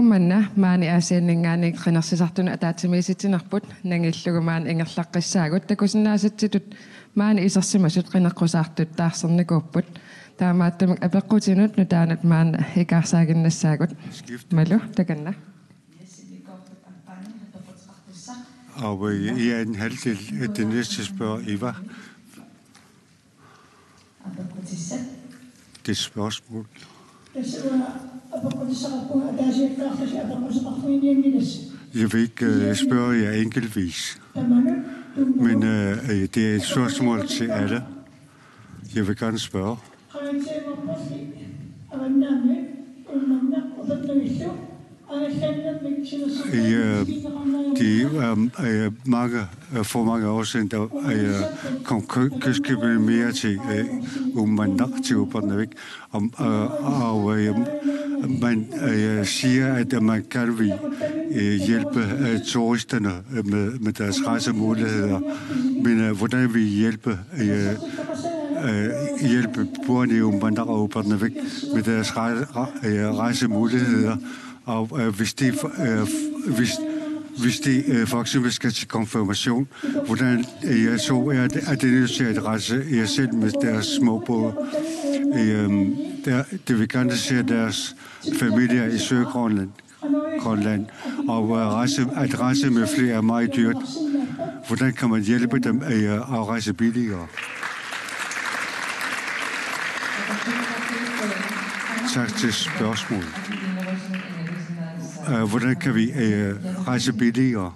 Иллугуманна маани аасианнингаани qinarсисартуна атаатимиситинерпут нангиллугумаан ингерлаққиссаагут такусиннаасатситут маани исерсимасут qinеққусаартут таарсерникууппут таамааттамак апеққутинут нутаанат маана икаарсаагиннассаагут малу таканна. Og I er en halvdel af det næste spørg, Eva. Det er spørgsmål. Jeg vil ikke spørge jer enkeltvis, men det er et spørgsmål til alle. Jeg vil gerne spørge. For mange år siden, der kom kystskibet mere til Uummannaq, til Upernavik, og man siger, at man kan hjælpe turisterne med deres rejsemuligheder, men hvordan vi hjælpe borgerne i Uummannaq og Upernavik med deres rejsemuligheder, og hvis de for eksempel skal til konfirmation, hvordan så er det nødt til at rejse jer selv med deres småbåde. Det vil gerne se deres familier i Sydgrønland, og at rejse med flere er meget dyrt. Hvordan kan man hjælpe dem at rejse billigere? Tak til spørgsmålet. Hvordan kan vi rejse billigere?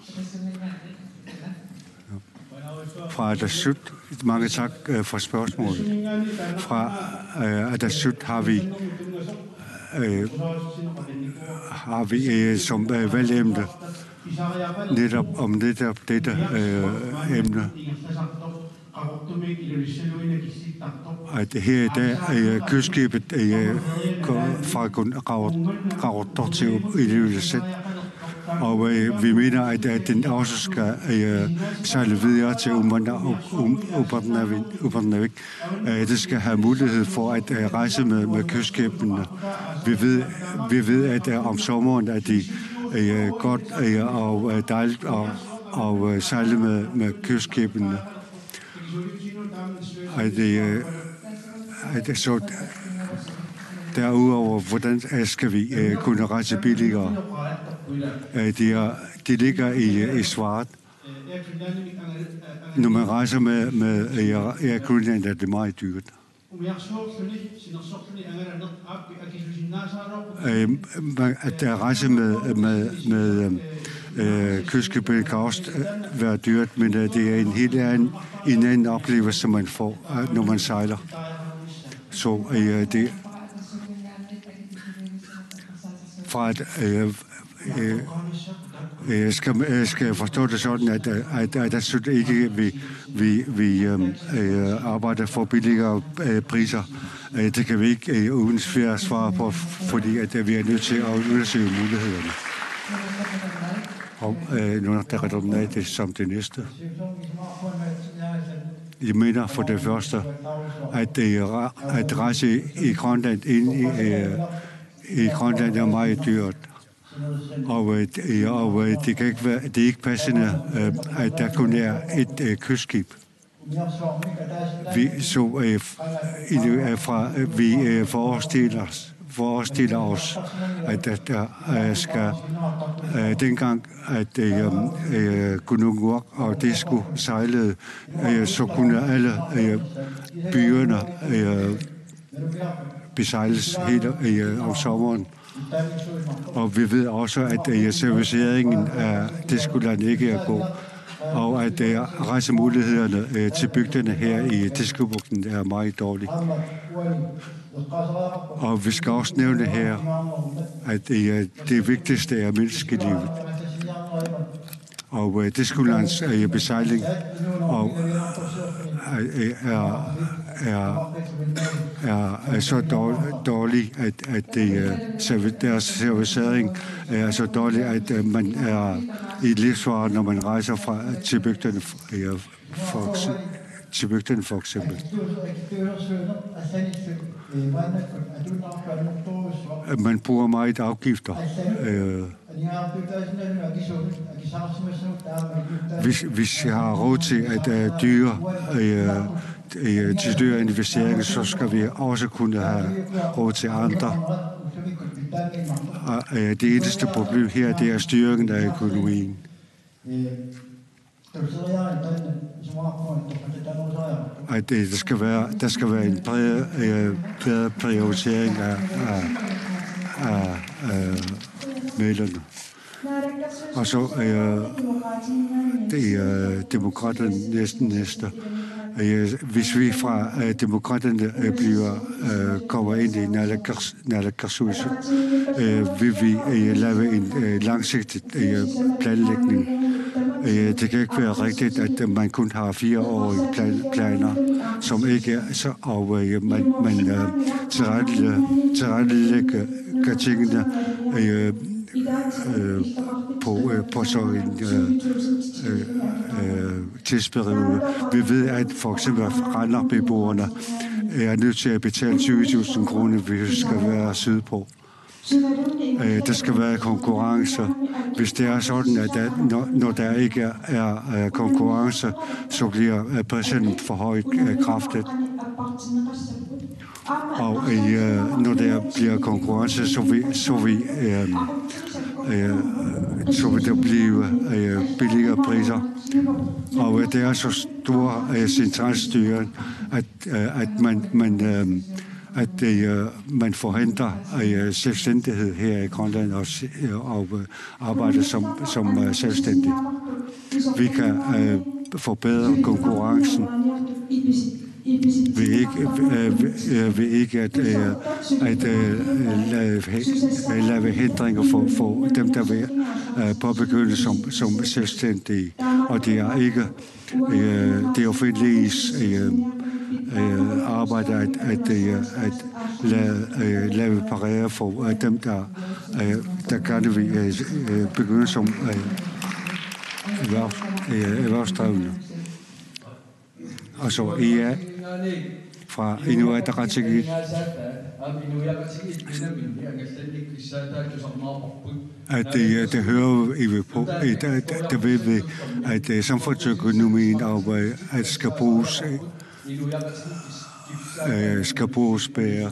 Fra Adasut, mange tak for spørgsmålet. Fra Adasut har vi som valgemne netop om dette emne. At her i dag kystskibet fra Qaqortoq til Ilulissat, og vi mener, at den også skal sejle videre til Upernavik. Det skal have mulighed for at rejse med kystskibene. Vi ved, at om sommeren er de godt og dejligt at sejle med kystskibene. Så derudover, hvordan skal vi kunne rejse billigere? De ligger i svaret. Når man rejser med Air Greenland, er det meget dyrt. At rejse med kystskibet kan også være dyrt, men det er en helt anden oplevelse, man får, når man sejler. Så det fra at skal jeg forstå det sådan, at Adasut ikke vi arbejder for billigere priser. Det kan vi ikke uden svært svare på, fordi at vi er nødt til at undersøge mulighederne. Og nu der returnerer det som det næste. Jeg mener for det første, at rejse i Grønland ind i Grønland er meget dyrt. Og det kan ikke være, det er ikke passende, at der kun er et kystskib. Vi forestiller os, at der skal dengang, at Kununuaq og det skulle sejle, så kunne alle byerne besejles helt om sommeren. Og vi ved også, at serviceringen det skulle han ikke gå, og at rejsemulighederne til bygderne her i Diskobugten er meget dårlige. Og vi skal også nævne her, at det vigtigste er menneskelivet. Og Discolands besejling er så dårlig, at deres servicering er så dårlig, at man er i livsfare, når man rejser til bygderne til bygden for eksempel. Man bruger meget afgifter. Hvis jeg har råd til at til dyre investeringer, så skal vi også kunne have råd til andre. Det eneste problem her, det er styringen af økonomien. At der skal være en bedre prioritering af midlerne. Og så det er demokraterne næste. Hvis vi fra demokraterne kommer ind i naalakkersuisut, vil vi lave en langsigtet planlægning. Det kan ikke være rigtigt, at man kun har 4-årige planer, som ikke er så, og man tilrettelægger tingene på så en tidsperiode. Vi ved, at for eksempel Randers-beboerne er nødt til at betale 20.000 kroner, hvis vi skal være sydpå. Der skal være konkurrence. Hvis det er sådan, at når der ikke er konkurrence, så bliver prisen for højt kraftigt. Og når der bliver konkurrence, så vil der blive billigere priser. Og det er så stor centralstyring, at man forhindrer selvstændighed her i Grønland og arbejder som selvstændig. Vi kan forbedre konkurrencen ved ikke at lave hindringer for dem, der vil påbegynde som selvstændige. Og det er ikke det offentlige arbejde at lave barrierer for dem, der gerne vil begynde som erhvervsdrivende. Og så fra Inuit Ataqatigiit. Det hører vi på. Der ved vi, at samfundsøkonomien skal bruges bedre.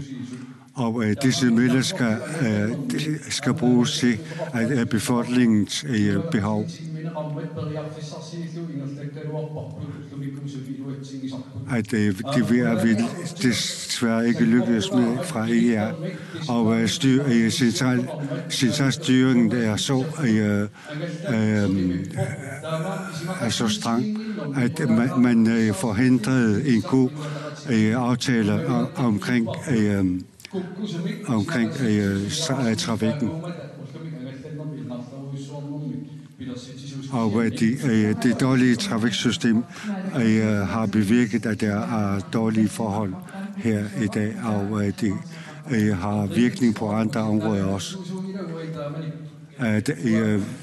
Og disse midler skal bruges til befolkningens behov. At det vil desværre ikke lykkes med fra ER. Og centralstyringen er så streng, at man forhindrede en god aftale omkring trafikken. Og det dårlige trafiksystem har bevirket, at der er dårlige forhold her i dag, og det har virkning på andre områder også.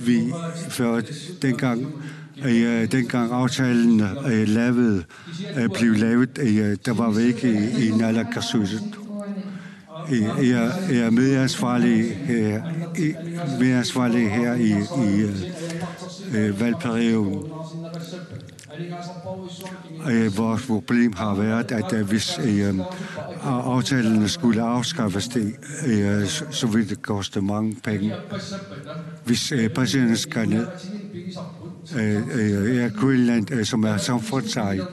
Vi før dengang aftalen blev lavet, der var vi ikke i naalakkersuisut. Jeg er medansvarlig her i valgperioden. Vores problem har været, at hvis aftalerne skulle afskaffes, så ville det koste mange penge. Hvis præsidenten skal ned, Greenland, som er samfundsejet,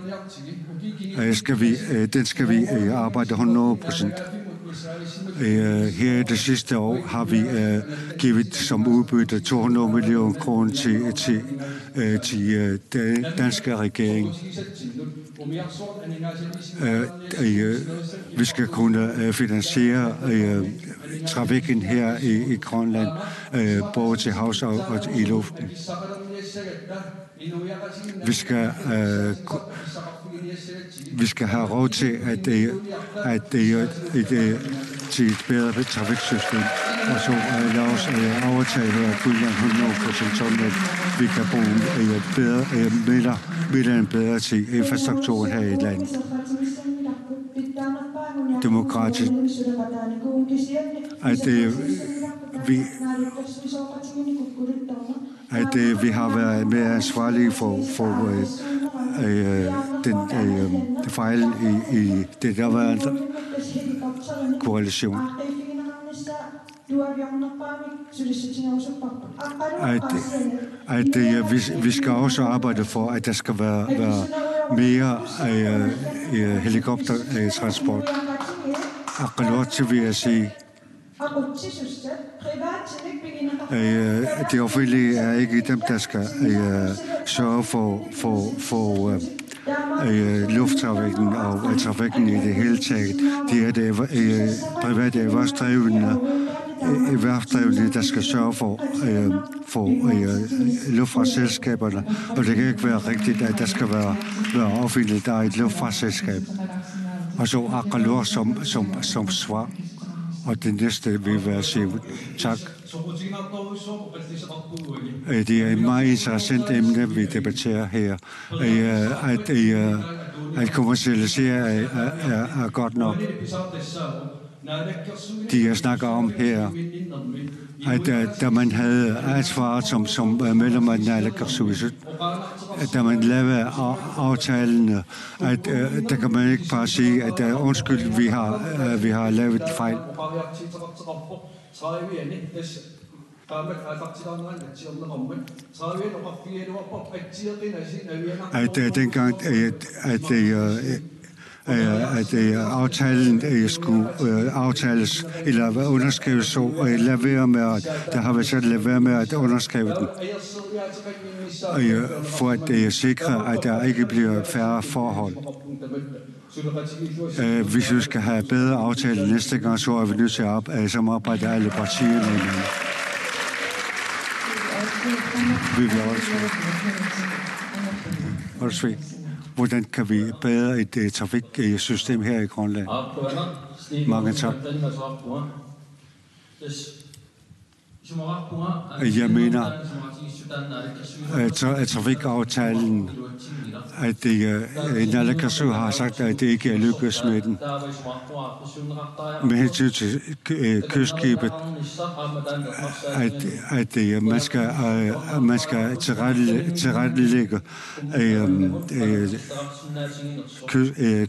den skal vi arbejde 100%. Her det sidste år har vi givet som udbytte 200 millioner kroner til den danske regering. Vi skal kunne finansiere trafikken her i Grønland, både til havs og i luften. Vi skal have råd til til et bedre trafiksystem. og så lad os overtage her Grønland 100%, sådan at vi kan bruge bedre en bedre til infrastrukturen her i landet. Demokratisk. At vi har været mere ansvarlige for den fejl i det der var koalition. Vi skal også arbejde for, at der skal være mere helikoptertransport. Akkurat vil jeg sige, det offentlige er ikke dem, der skal sørge for lufttrafikken og trafikken i det hele taget. Det er det private erhvervsdrivende, der skal sørge for luftfartsselskaberne. Og det kan ikke være rigtigt, at der skal være offentligt, der er et luftfartsselskab. Og så akkurat som svar. Og det næste vil være sige tak. Det er et meget interessant emne, vi debatterer her. At kommercialisere er godt nok. De jeg snakker om her, at da man havde ansvaret som medlem af naalakkersuisut, da man lavede aftalen, at der kan man ikke bare sige, at undskyld, vi har lavet fejl. At dengang, at aftalen skulle aftales eller underskrives, så lad være med at, der har været sådan, lad være med at underskrive den. For at sikre, at der ikke bliver færre forhold. Hvis vi skal have bedre aftaler næste gang, så er vi nødt til at samarbejde alle partierne. Vi vil også hvordan kan vi bedre et trafiksystem her i Grønland? Mange tak. Jeg mener, at trafikaftalen, at naalakkersuisut har sagt, at det ikke er lykkedes med den. Med hensyn til kystskibet, at man skal tilrettelægge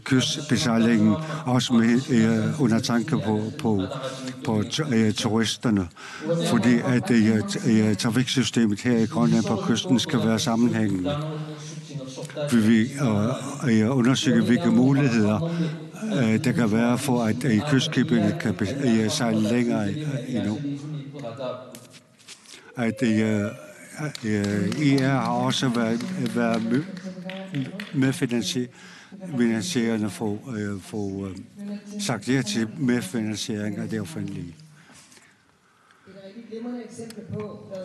kystbesejlingen, også med under tanke på turisterne. Fordi at trafiksystemet her i Grønland på kysten skal være sammenhængende. Vi vil undersøge, hvilke muligheder der kan være for, at kystskibene kan sejle længere endnu. At IR har også været medfinansierende for sagt ja til medfinansiering af det offentlige.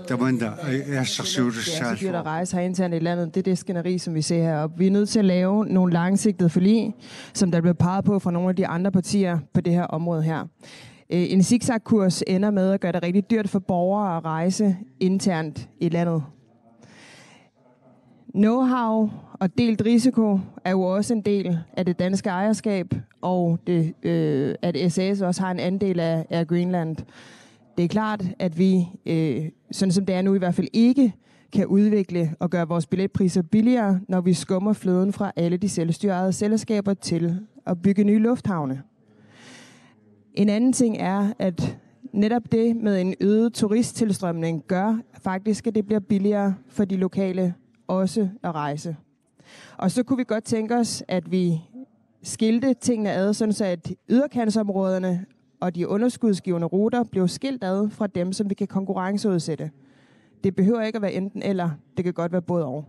Der er så dyrt at rejse her internt i landet. Det er det skænderi, som vi ser heroppe. Vi er nødt til at lave nogle langsigtede forlig, som der bliver peget på fra nogle af de andre partier på det her område her. En zigzag-kurs ender med at gøre det rigtig dyrt for borgere at rejse internt i landet. Know-how og delt risiko er jo også en del af det danske ejerskab, og at SAS også har en andel af Greenland. Det er klart, at vi, sådan som det er nu i hvert fald ikke, kan udvikle og gøre vores billetpriser billigere, når vi skummer fløden fra alle de selvstyrede selskaber til at bygge nye lufthavne. En anden ting er, at netop det med en øget turisttilstrømning gør faktisk, at det bliver billigere for de lokale også at rejse. Og så kunne vi godt tænke os, at vi skilte tingene ad, sådan så at yderkantsområderne og de underskudsgivende ruter blev skilt ad fra dem, som vi kan konkurrenceudsætte. Det behøver ikke at være enten eller, det kan godt være både og.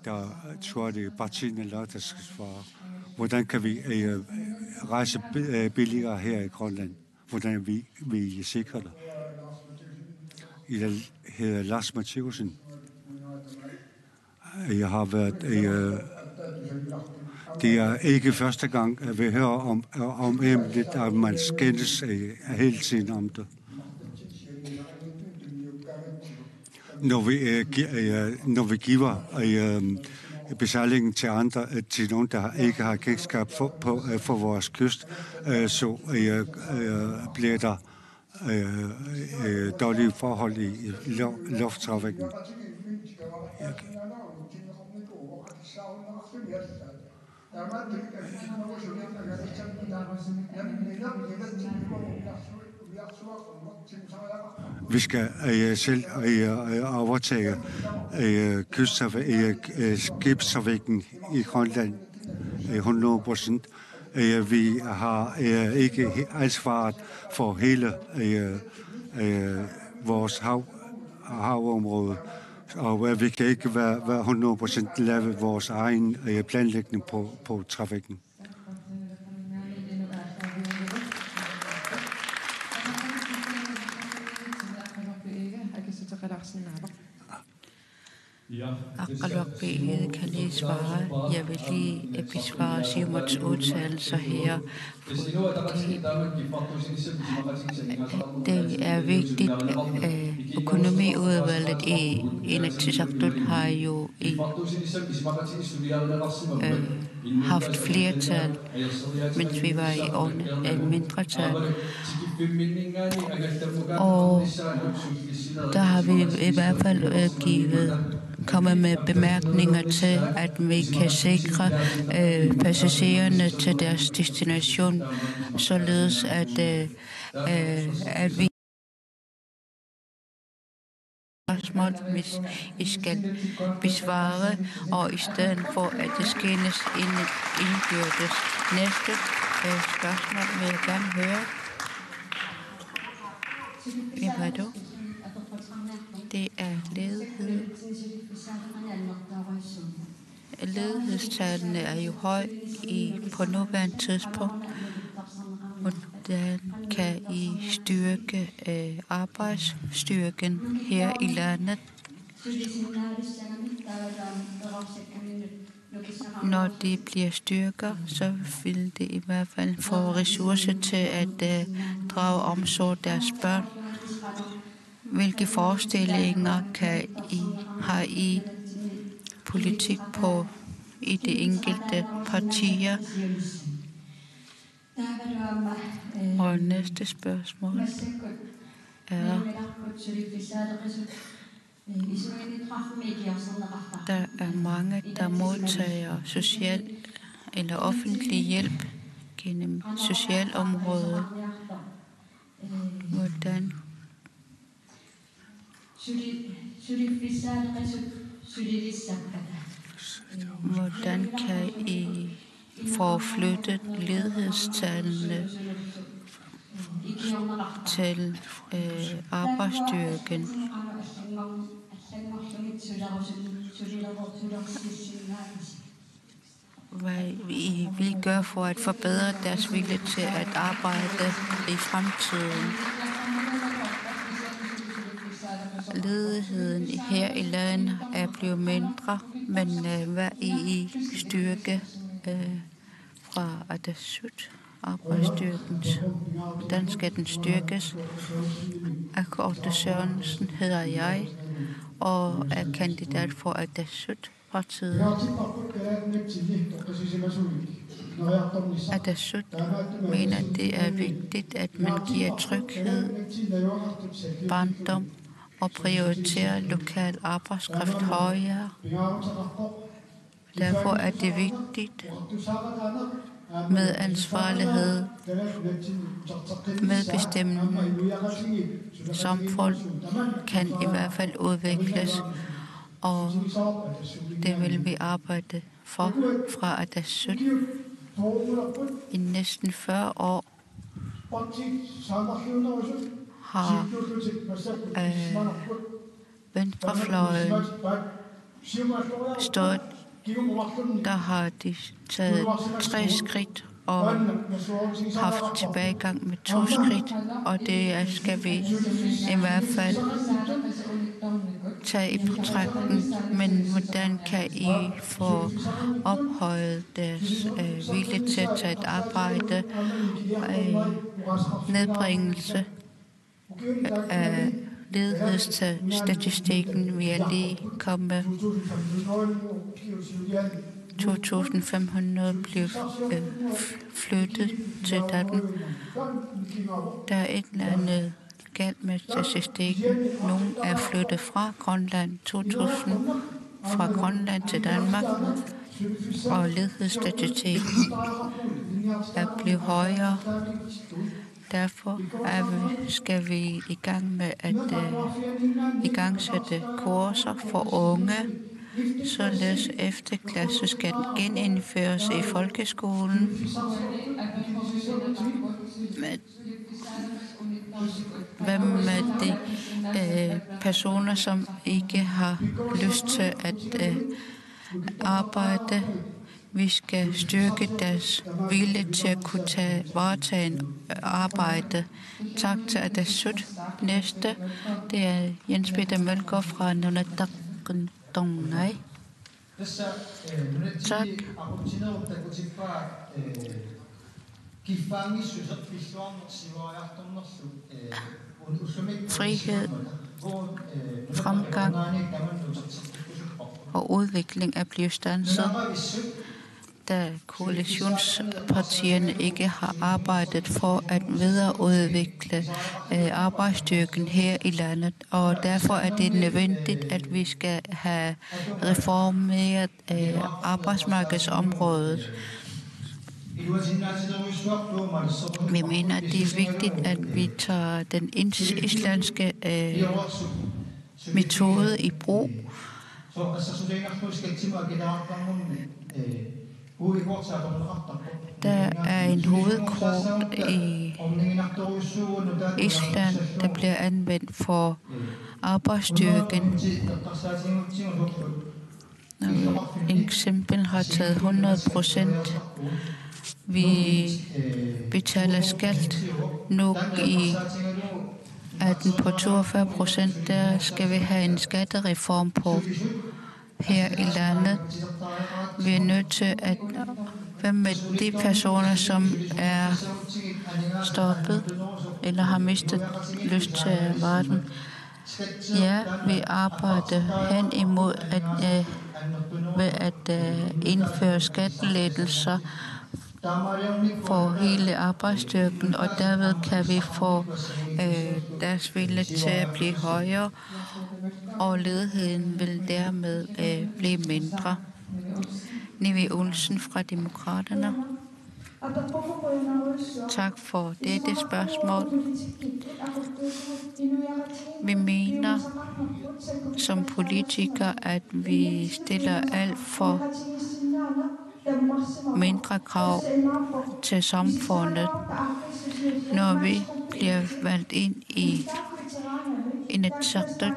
Der tror jeg, det er partierne, der skal svare. Hvordan kan vi rejse billigere her i Grønland? Hvordan vi sikrer det? Jeg hedder Lars Mathieusen. Jeg har været det er ikke første gang, at vi hører om emnet, at man skændes hele tiden om det. Når vi giver besejlingen til andre, til nogen, der ikke har kendskab for vores kyst, så bliver der dårlige forhold i lufttrafikken. Vi skal selv overtage skibstrafikken i Grønland 100%. Vi har ikke ansvaret for hele vores havområde, og vi kan ikke være 100% lave vores egen planlægning på trafikken. Aqalwaqpi'iyada kan lige svare. Jeg vil lige besvare Siumuts udtalelser her. Det er vigtigt, at økonomiudvalget i Inatsisartut har jo haft flertal, mens vi var i mindretal. Og der har vi i hvert fald komme med bemærkninger til, at vi kan sikre passagererne til deres destination, således at vi spørgsmål, hvis I skal besvare, og i stedet for, at det skændes indbyrdes. Næste spørgsmål vil jeg gerne høre. Hvad du? Det er ledighed. Ledighedstallene er jo høj på nuværende tidspunkt. Hvordan kan I styrke arbejdsstyrken her i landet? Når det bliver styrker, så vil det i hvert fald få ressourcer til at drage omsorg deres børn. Hvilke forestillinger har I politik på i de enkelte partier? Og næste spørgsmål er, der er mange, der modtager social eller offentlig hjælp gennem socialområdet. Hvordan kan I få flyttet ledighedstallene til arbejdsstyrken? Hvad I vil gøre for at forbedre deres vilje til at arbejde i fremtiden? Ledigheden her i landet er blevet mindre, men hvad I styrke fra Atassut, arbejdsstyrken? Hvordan skal den styrkes? Akkorde Sørensen hedder jeg, og er kandidat for Atassut-partiet. Atassut mener, det er vigtigt, at man giver tryghed, barndom og prioriterer lokal arbejdskraft højere. Derfor er det vigtigt med ansvarlighed, medbestemmende samfund kan i hvert fald udvikles, og det vil vi arbejde for fra Atassut. I næsten 40 år har venstrefløjen stået, der har de taget 3 skridt og haft tilbagegang med 2 skridt, og det skal vi i hvert fald tage i betragtning. Men hvordan kan I få ophøjet deres vilje til at tage et arbejde, nedbringelse af ledighedsstatistikken vil jeg lige komme med. 2.500 blev flyttet til Danmark. Der er et eller andet galt med statistikken. Nogle er flyttet fra Grønland, 2.000 fra Grønland til Danmark, og ledighedsstatistikken er blevet højere. Derfor skal vi i gang med at igangsætte kurser for unge, således efterklasse skal genindføres i folkeskolen. Hvem er de personer, som ikke har lyst til at arbejde? Vi skal styrke deres vilje til at kunne varetage en arbejde. Tak til Adasut. Næste, det er Jens Peter Mølgaard fra Nunatak. Nej. Tak. Frihed, fremgang og udvikling er blevet standset, da koalitionspartierne ikke har arbejdet for at videreudvikle arbejdsstyrken her i landet, og derfor er det nødvendigt, at vi skal have reformeret arbejdsmarkedsområdet. Vi mener, at det er vigtigt, at vi tager den islandske metode i brug. Der er en hovedkort i Island, der bliver anvendt for arbejdsstyrken. Et eksempel har taget 100%. Vi betaler skat nu i 18 på 42%. Der skal vi have en skattereform på her i landet. Vi er nødt til at hvem med de personer, som er stoppet eller har mistet lyst til verden. Ja, vi arbejder hen imod at indføre skattelettelser for hele arbejdsstyrken, og derved kan vi få deres vilje til at blive højere, og ledigheden vil dermed blive mindre. Nivi Olsen fra Demokraterne. Tak for dette spørgsmål. Vi mener som politikere, at vi stiller alt for mindre krav til samfundet. Når vi bliver valgt ind i Inatsisartut,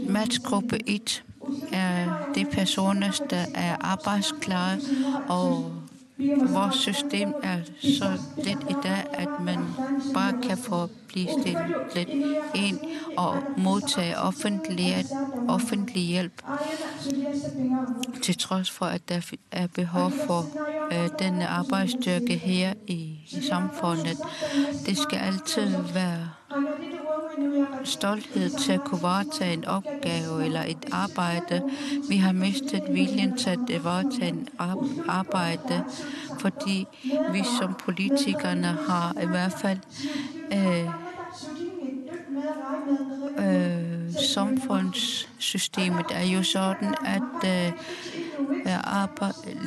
matchgruppe 1 er de personer, der er arbejdsklare, og vores system er så lidt i dag, at man bare kan få blive stillet ind og modtage offentlig hjælp, til trods for, at der er behov for denne arbejdsstyrke her i samfundet. Det skal altid være stolthed til at kunne varetage en opgave eller et arbejde. Vi har mistet viljen til at varetage en arbejde, fordi vi som politikerne har i hvert fald samfundssystemet er jo sådan, at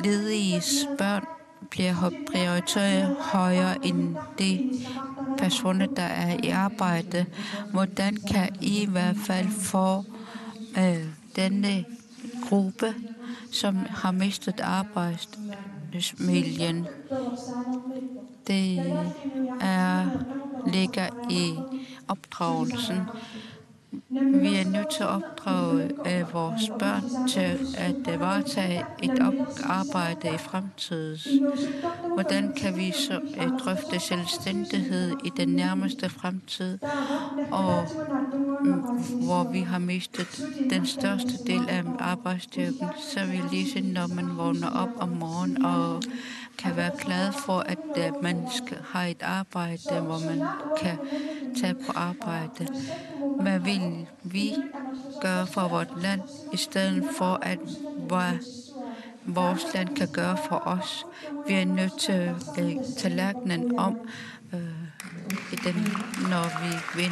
lediges børn bliver prioriteret højere end de personer, der er i arbejde. Hvordan kan I hvert fald få denne gruppe, som har mistet arbejdsmiljøen? Det ligger i opdragelsen. Vi er nødt til at opdrage vores børn til at varetage et arbejde i fremtiden. Hvordan kan vi så drøfte selvstændighed i den nærmeste fremtid, og hvor vi har mistet den største del af arbejdsstyrken, så vil lige når man vågner op om morgenen og kan være glad for, at man har et arbejde, hvor man kan tage på arbejde. Hvad vil vi gøre for vores land, i stedet for at hvad vores land kan gøre for os? Vi er nødt til at tallerkenen om, når vi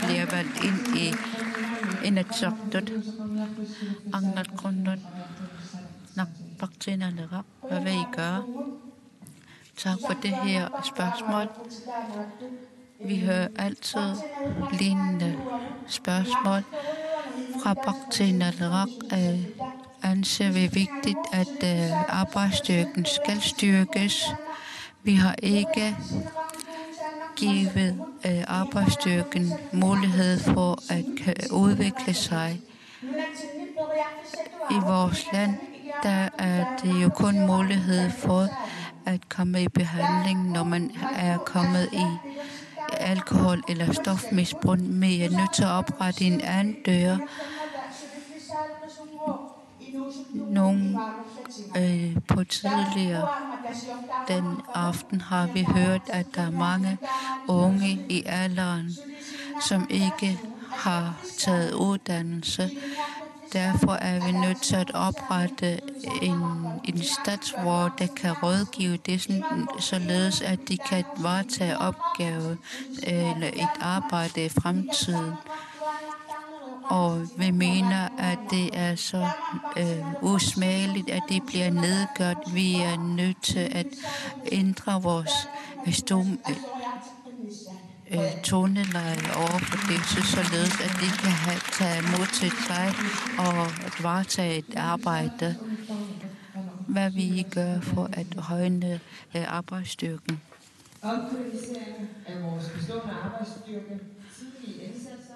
bliver valgt ind i Inatsisartut. Angat grundet nakpartierne rap. Hvad vil I gøre? Tak for det her spørgsmål. Vi hører altid lignende spørgsmål fra Baktin al-Raq. Anser vi vigtigt, at arbejdsstyrken skal styrkes. Vi har ikke givet arbejdsstyrken mulighed for at udvikle sig. I vores land, der er det jo kun mulighed for at komme i behandling, når man er kommet i alkohol- eller stofmisbrug. Men jeg er nødt til at oprette en anden dør. Nogle på tidligere den aften har vi hørt, at der er mange unge i alderen, som ikke har taget uddannelse. Derfor er vi nødt til at oprette en instans, hvor det kan rådgive det, således at de kan varetage opgave eller et arbejde i fremtiden. Og vi mener, at det er så usmageligt, at det bliver nedgjort. Vi er nødt til at ændre vores toneleje over for det, således at de kan tage mod til sig og varetage et arbejde. Hvad vil I gøre for at højne arbejdsstyrken? Opkvalificering af vores bestående arbejdsstyrke, tidlige indsatser.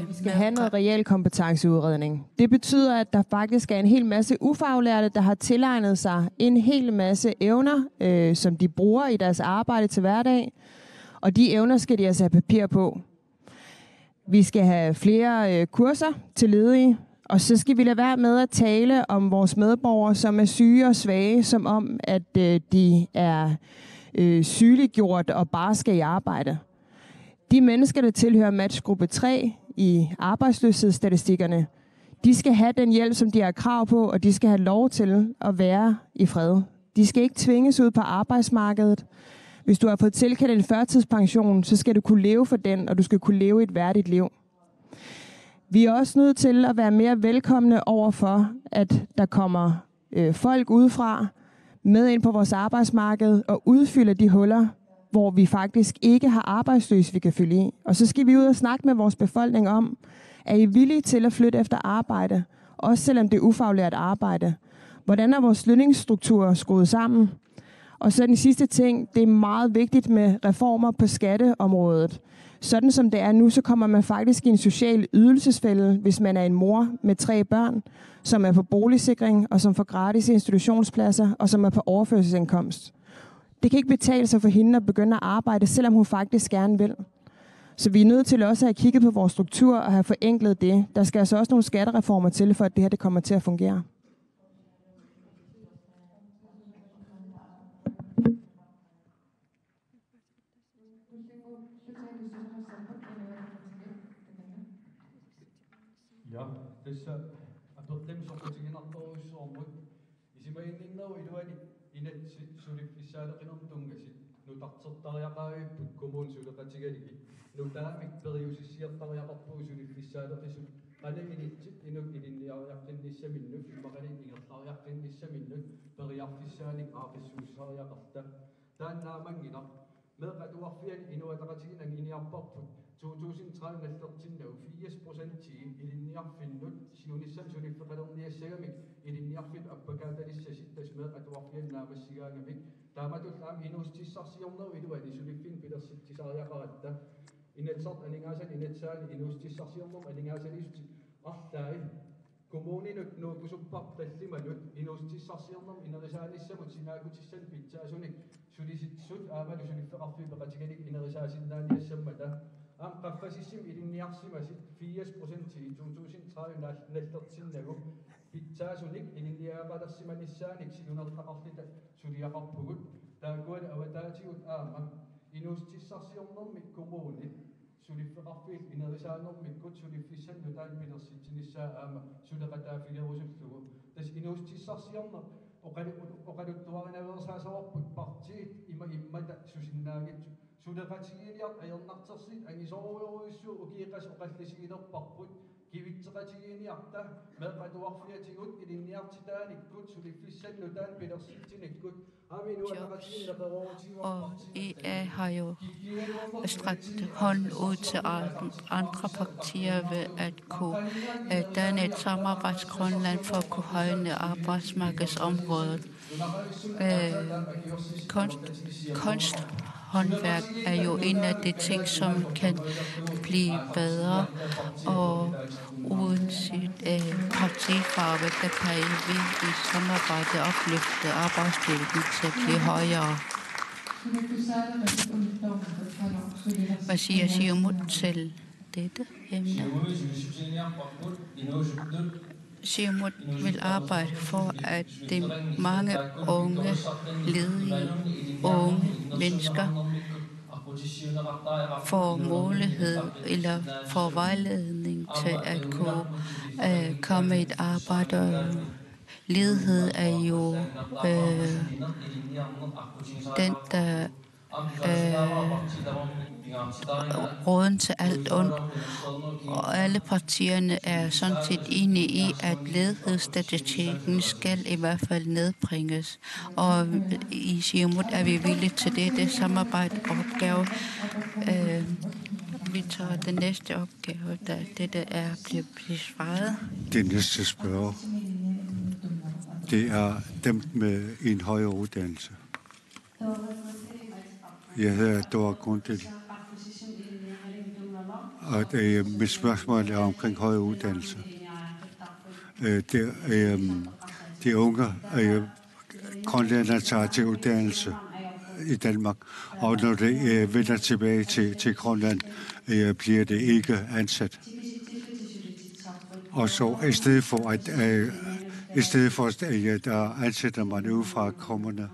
Vi skal have noget reel kompetenceudredning. Det betyder, at der faktisk er en hel masse ufaglærte, der har tilegnet sig en hel masse evner, som de bruger i deres arbejde til hverdag. Og de evner skal de altså have papir på. Vi skal have flere kurser til ledige. Og så skal vi lade være med at tale om vores medborgere, som er syge og svage, som om, at de er sygeliggjort og bare skal i arbejde. De mennesker, der tilhører matchgruppe 3 i arbejdsløshedsstatistikkerne, de skal have den hjælp, som de har krav på, og de skal have lov til at være i fred. De skal ikke tvinges ud på arbejdsmarkedet. Hvis du har fået tilkendt en førtidspension, så skal du kunne leve for den, og du skal kunne leve et værdigt liv. Vi er også nødt til at være mere velkomne over for, at der kommer folk udefra med ind på vores arbejdsmarked og udfylder de huller, hvor vi faktisk ikke har arbejdsløse, vi kan fylde i. Og så skal vi ud og snakke med vores befolkning om, er I villige til at flytte efter arbejde, også selvom det er ufaglært arbejde? Hvordan er vores lønningsstruktur skruet sammen? Og så den sidste ting, det er meget vigtigt med reformer på skatteområdet. Sådan som det er nu, så kommer man faktisk i en social ydelsesfælde, hvis man er en mor med 3 børn, som er på boligsikring, og som får gratis institutionspladser, og som er på overførselsindkomst. Det kan ikke betale sig for hende at begynde at arbejde, selvom hun faktisk gerne vil. Så vi er nødt til også at have kigget på vores struktur og have forenklet det. Der skal altså også nogle skattereformer til, for at det her det kommer til at fungere. Ja, tässä atottemme soqutigiin artoruissuarmut isimainninnau iluani inatsi suliffisaaleqinum tungasit nutartertariaqaavipput kommun suleqatigaligi nutaamik periusissiartariaqarpuu suliffisaaleqisut qanaginitsit inuk ilinniariarqinnissamilluk imaqani ingerlariarqinnissamilluk periarfissaanik aaqissuussariaqarta taannaamangilaq meeqatuarfian inuataqatiginan iniarparput 2030 80% ilinniarfinnut siunissam sulifeqalerniassagamik ilinniarfit appakaatalissasittas meeqatuarfiannaamassigaangamik taamatullaam inustissarsiornau iluani suliffin pilersittisariaqaratta inatsart aningasan inatsaali inuustissarsiornum aningaasaliisuti arlaai kommuninut nuukusuppartallimanut inuustissarsiornum inerisaannissamut sinaakutissan pitsaasunik sulisitsut aamalu suliffeqarfiipeqatiganik inerisaasinnaaниассаммата аам qaffasissим илинниарсимасит 80% i 2030 nallertinnagu pitsaasunik ilinniaaqalersimанissaаник сигунерлақарлита сулиақарпугут таакуала аватаатигут аама инуустиссарсиорнэрмик коммуунит сулиффеқарфиил инерисаанэрмиккут сулиффиссан нутаан пилерситсиниссаа аама сулеқатаафилерусуллугу тас инуустиссарсиорнер оқалуттуаринавеерсаасаварпут партиит иммата сусиннаагитсу сулеқатигиниарт аернартерсит ангисоруйоруиссуу укиеқас оқаллисигилерпарпут кивитсеқатигиниарта меқатуарфиатигут илинниартитааниккут сулиффиссаннутаан пилерситсиниккут Og IA har jo strakt hånden ud til andre partier ved at kunne danne et samarbejdsgrundlag for at kunne højne arbejdsmarkedsområdet. Kunsthåndværk er jo en af de ting, som kan blive bedre, og uanset partifarve, der kan vi i samarbejde opløfte arbejdsstyrken til at blive højere. Hvad siger Siumut til dette emne? Siumut vil arbejde for, at de mange unge, ledige unge mennesker får mulighed eller får vejledning til at kunne komme i et arbejde. Ledighed er jo den, der råden til alt ondt, og alle partierne er sådan set enige i, at ledighedsstatistikken skal i hvert fald nedbringes. Og i Siumut er vi villige til det samarbejde opgave. Vi tager den næste opgave, da dette er blevet besvaret. Det næste spørger, det er dem med en højere uddannelse. Jeg hedder Dora Grundel, og mit spørgsmål er omkring højere uddannelse. De unge grønlændere tager til uddannelse i Danmark, og når de vender tilbage til Grønland, bliver det ikke ansat. Og så i stedet for at der ansætter man udefra kommende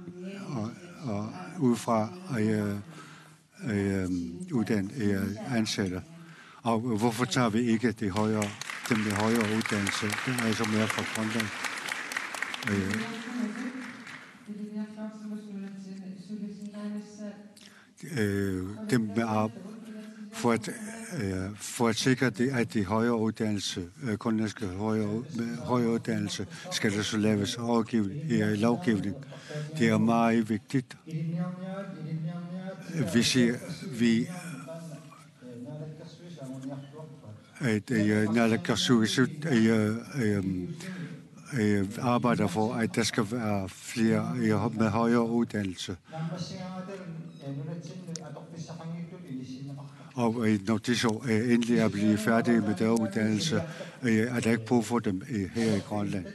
og udefra ansætter. Og hvorfor tager vi ikke dem med højere uddannelse? Det er altså mere fra Grønland. Dem med for at sikre det, at de højere uddannelse, grønlandske højere uddannelse, skal der så laves lovgivning. Det er meget vigtigt. At naalakkersuisut arbejder for, at der skal være flere med højere uddannelse. Og når de så endelig er blevet færdige med deres uddannelse, er der ikke brug for dem her i Grønland.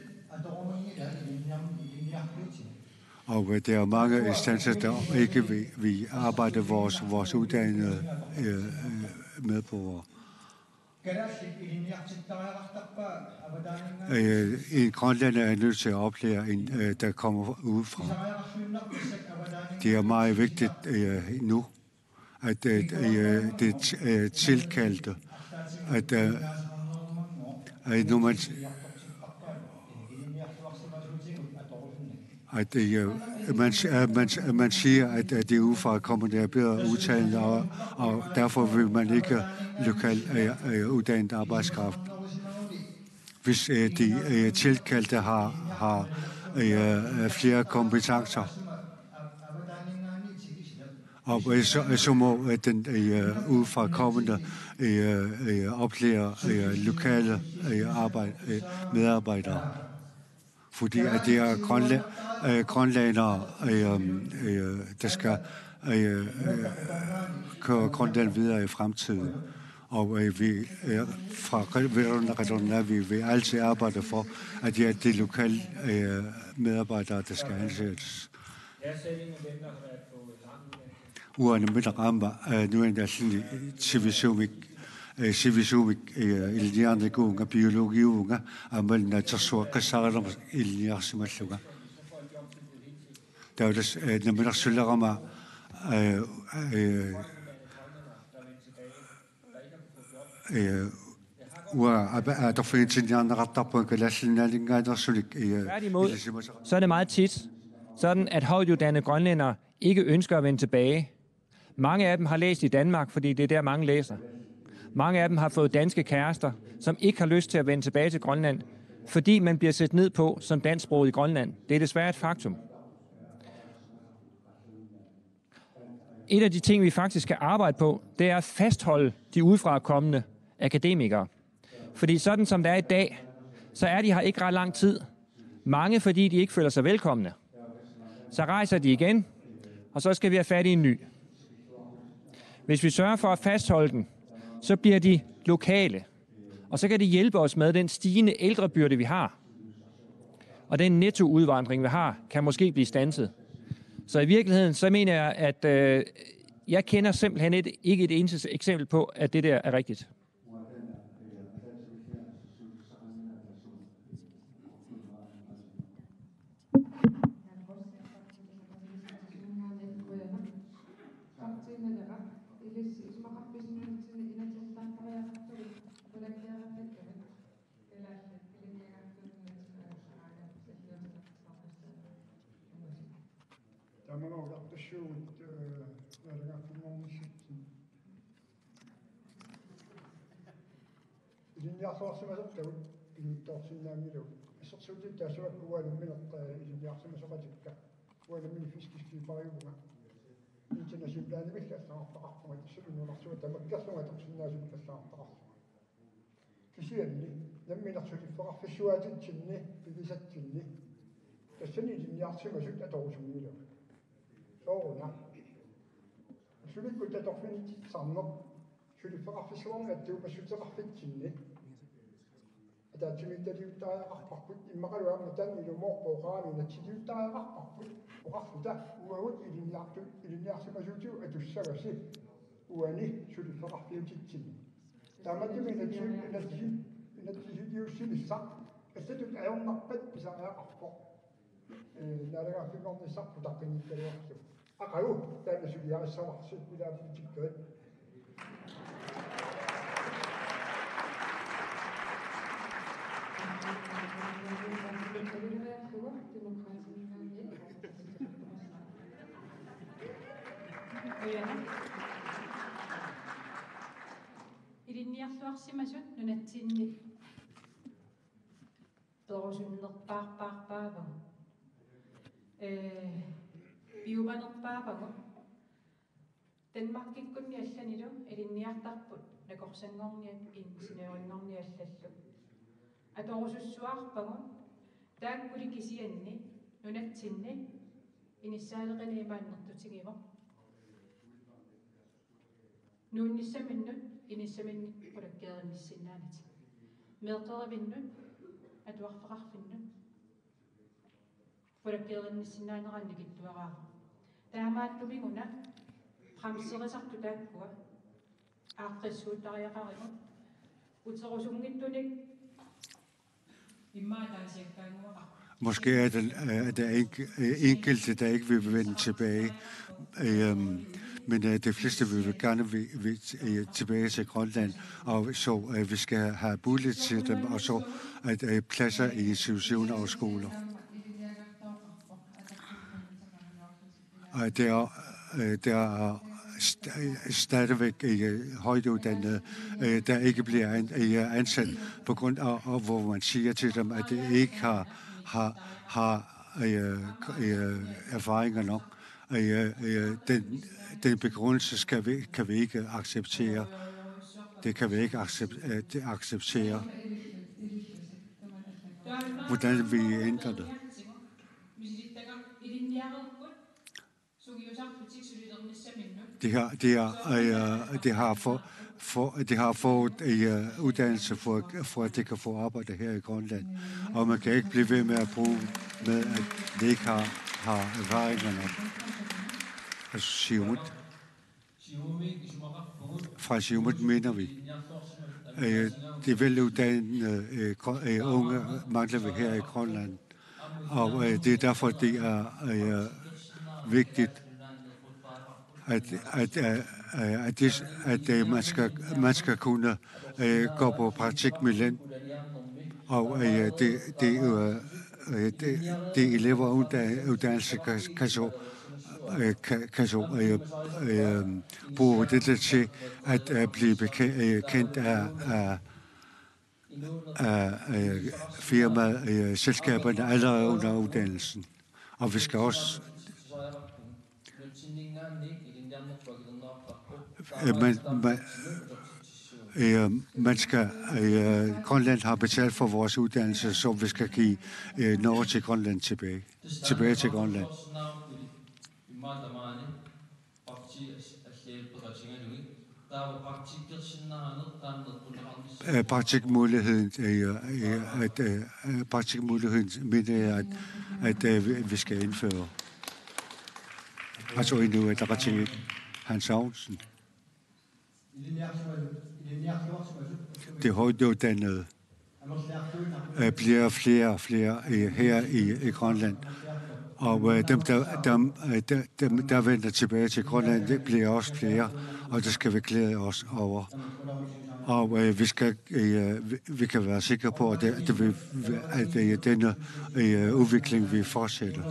Og der er mange instanser, der ikke vil arbejde vores uddannede medborgere. En grønlænder er nødt til at oplære en, der kommer udefra. Det er meget vigtigt nu, at det er tilkaldte, at nu man siger, at det udefra kommer der bedre udtalende, og derfor vil man ikke lokalt uddannet arbejdskraft. Hvis de tilkaldte har flere kompetencer, og så må den udefra kommende oplære lokale medarbejdere. Fordi at det er grønlændere, der skal køre Grønland videre i fremtiden. Og vi fra Redona vi vil altid arbejde for, at det er de lokale medarbejdere, der skal ansættes. Uerne med rammer nu en sådan civisumik ilniarne kuunga biologi unga amalna tsuaka saralam ilniarsimalluga. Der er det nemlig sullerama så er det meget tit sådan, at højtuddannede grønlændere ikke ønsker at vende tilbage. Mange af dem har læst i Danmark, fordi det er der, mange læser. Mange af dem har fået danske kærester, som ikke har lyst til at vende tilbage til Grønland, fordi man bliver set ned på som dansksproget i Grønland. Det er desværre et faktum. Et af de ting, vi faktisk skal arbejde på, det er at fastholde de udefra kommende akademikere. Fordi sådan som det er i dag, så er de her ikke ret lang tid. Mange, fordi de ikke føler sig velkomne. Så rejser de igen, og så skal vi have fat i en ny. Hvis vi sørger for at fastholde den, så bliver de lokale. Og så kan det hjælpe os med den stigende ældrebyrde, vi har. Og den nettoudvandring, vi har, kan måske blive standset. Så i virkeligheden, så mener jeg, at jeg kender simpelthen ikke et eneste eksempel på, at det der er rigtigt. Iliniarluarsimasut nunatsinni perusunnerpaarpaarpaava piumanerpaapagu Danmarkikkunniallanilu iliniartarput nakorsangorniat insineuringorniallallu atorusussuarpagu taakkuli kisianni nunatsinni inissaaleqiniimaannertutigivo nuunnissamannut inissamannit pulakkeerinnissinnaanat meerteravinnut atuarfeqarfinnut pulakkeerinnissinnaaneraannikittuaraa taamaattumiguna qamserisartu taakkua aaqqissuuttariaqarigut uterusungittunik immaataasiakkaanguaqa. Måske er det enkelte, der ikke vil vende tilbage. Men de fleste vil gerne tilbage til Grønland, og så vi skal have mulighed til dem, og så at pladser i institutioner og skoler. Og der er stadigvæk højtuddannede, der ikke bliver ansat på grund af, hvor man siger til dem, at det ikke har erfaringer nok. Den begrundelse kan vi ikke acceptere. Det kan vi ikke acceptere. Hvordan vi ændrer det? de har fået uddannelse for at de kan få arbejde her i Grønland. Og man kan ikke blive ved med at bruge med, at de ikke har erfaringerne. Altså Siumut. Fra Siumut mener vi. De veluddannede unge mangler vi her i Grønland. Og det er derfor, det er vigtigt, at man skal kunne gå på praktik med land. Og de elever uddannelse kan så bruge det til at blive kendt af firmaet, selskaberne allerede under uddannelsen. Og vi skal også Grønland har betalt for vores uddannelse, så vi skal give noget til Grønland tilbage til Grønland. Praktikmuligheden mener jeg, at vi skal indføre. Altså endnu et til Hans Havnsen. Det højtuddannede bliver flere og flere her i Grønland. Og dem, der vender tilbage til Grønland, det bliver også flere, og det skal vi glæde os over. Og vi kan være sikre på, at denne udvikling vil fortsætte.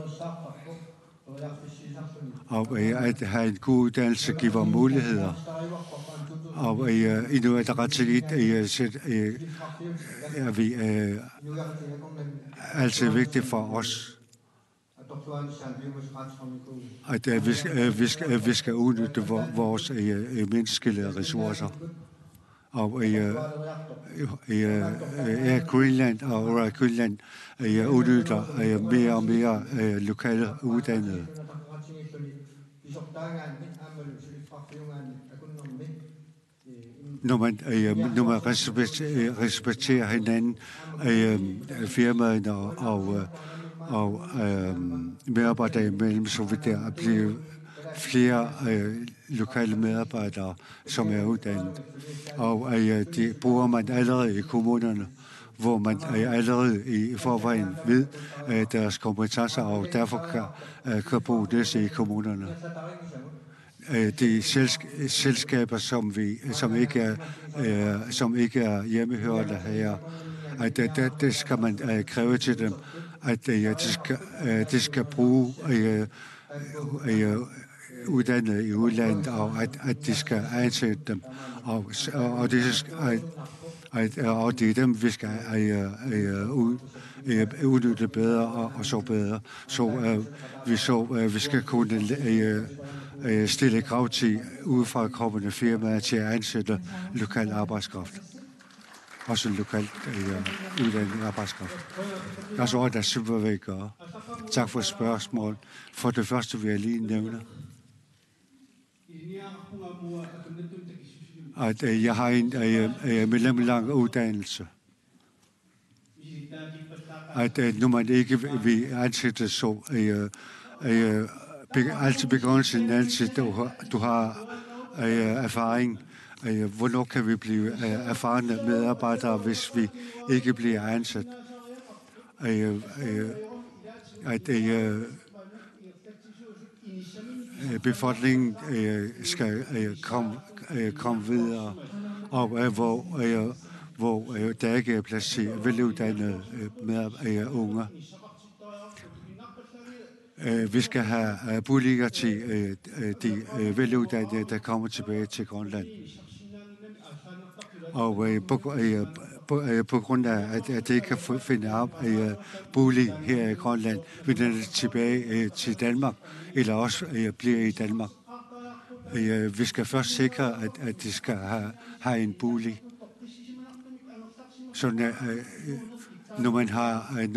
Og at have en god uddannelse giver muligheder. Og endnu er ret til er vi altid vigtigt for os, at vi skal udnytte vores menneskelige ressourcer. Og Greenland og Greenland udnytter mere og mere lokale uddannede. Når man respekterer hinanden, firmaerne og medarbejdere imellem, så vil der blive flere lokale medarbejdere, som er uddannet. Og det bruger man allerede i kommunerne, hvor man allerede i forvejen ved deres kompetencer, og derfor kan bruge det i kommunerne. De selskaber, som ikke er hjemmehørende her, det skal man kræve til dem, at de skal bruge uddannede i udlandet, og at de skal ansætte dem, og det er dem, vi skal udnytte bedre og så bedre. Vi skal kunne stille krav til udefra kommende firmaer til at ansætte lokal arbejdskraft. Også lokalt uddannet arbejdskraft. Jeg tror, der er super, hvad I gør. Tak for spørgsmål. For det første vil jeg lige nævne, at jeg har en mellemlang uddannelse. At når man ikke vil ansætte så altid begrænset altid, du har erfaring. Hvornår kan vi blive erfarne medarbejdere, hvis vi ikke bliver ansat? Befolkningen skal komme videre, og hvor der ikke er plads til veluddannede unge. Vi skal have boliger til de veluddannede, der kommer tilbage til Grønland. Og på grund af, at de ikke kan finde bolig her i Grønland, vil de tilbage til Danmark, eller også bliver i Danmark. Vi skal først sikre, at de skal have en bolig. Så når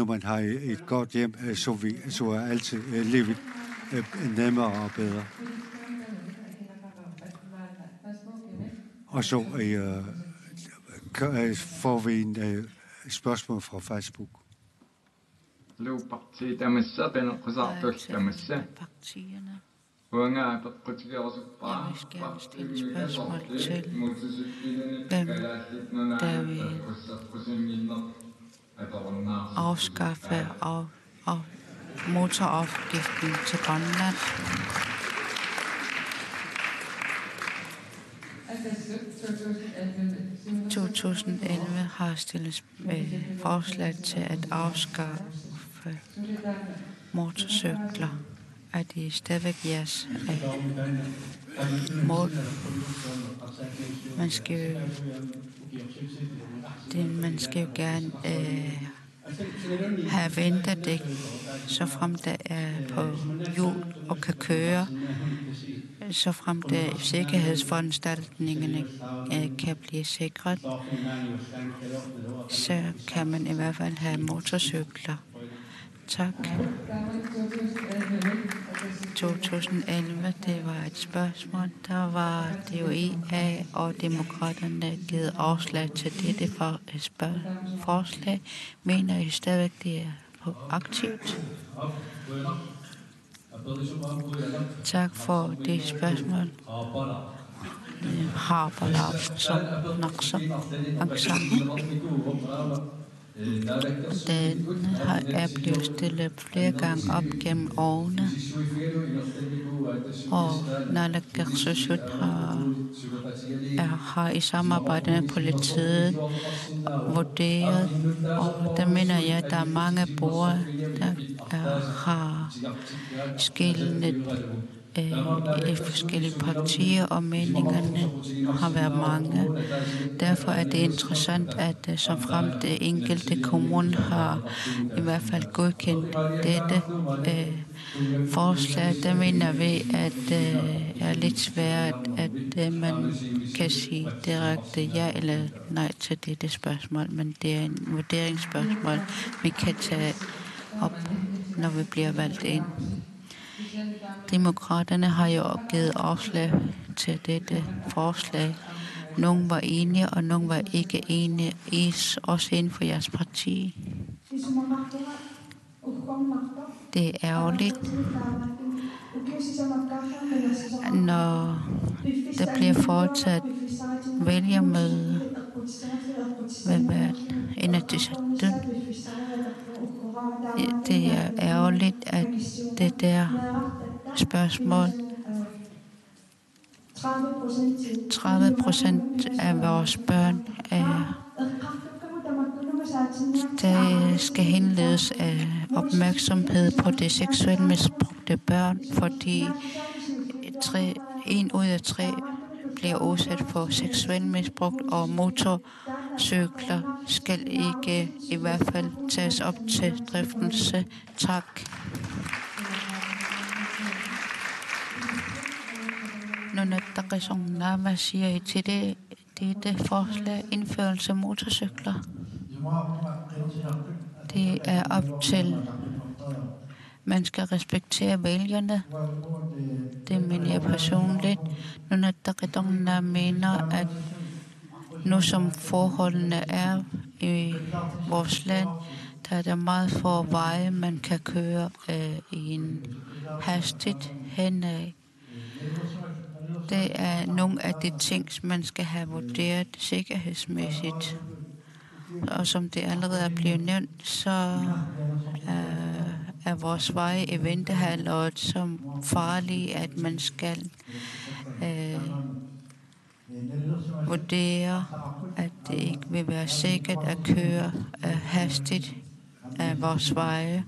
man har et godt hjem, så er altid livet nemmere og bedre. Og så får vi en spørgsmål fra Facebook. Luuparti tamassa penequsartulltamassa partierne. uanga peqqutigersuppaa Jeg vil gerne stille spørgsmål til, hvem der vil afskaffe motorafgiften til Grønland. 2011 har stillet forslag til at afskaffe motorcykler. Er det stadigvæk jeres mål? Man skal jo gerne have vinterdæk, så frem der er på hjul og kan køre, så frem der sikkerhedsforanstaltningerne kan blive sikret, så kan man i hvert fald have motorcykler. Tak. 2011, det var et spørgsmål. Der var DOIA og demokraterne givet afslag til dette forslag. Mener I stadigvæk, det er aktivt? Tak for det spørgsmål. Harbalab som naksa aksam. Den er blevet stillet flere gange op gennem årene, og Naalakkersuisut har i samarbejde med politiet vurderet, og der mener jeg, at der er mange borgere, der har skilnet i forskellige partier, og meningerne har været mange. Derfor er det interessant, at som frem det enkelte kommune har i hvert fald godkendt dette forslag, der mener vi, at det er lidt svært, at man kan sige direkte ja eller nej til dette spørgsmål, men det er en vurderingsspørgsmål, vi kan tage op, når vi bliver valgt ind. Demokraterne har jo givet afslag til dette forslag. Nogle var enige, og nogle var ikke enige, også inden for jeres parti. Det er ærgerligt, når der bliver foretaget vælgermøde ved hvert Inatsisartut. Det er ærgerligt, at det der spørgsmål 30% af vores børn der skal henledes af opmærksomhed på det seksuelt misbrugte børn, fordi 1 ud af 3 bliver udsat for seksuelt misbrug, og motorcykler skal ikke i hvert fald tages op til driftelse. Tak. Hvad siger I til det forslag, indførelse af motorcykler? Det er op til, man skal respektere vælgerne. Det mener jeg personligt. Nunataqitongna mener, at nu som forholdene er i vores land, der er der meget få veje, man kan køre i en hastigt henad. Det er nogle af de ting, man skal have vurderet sikkerhedsmæssigt. Og som det allerede er blevet nævnt, så er vores veje i vinterhalvåret så farlige, at man skal vurdere, at det ikke vil være sikkert at køre hastigt af vores veje.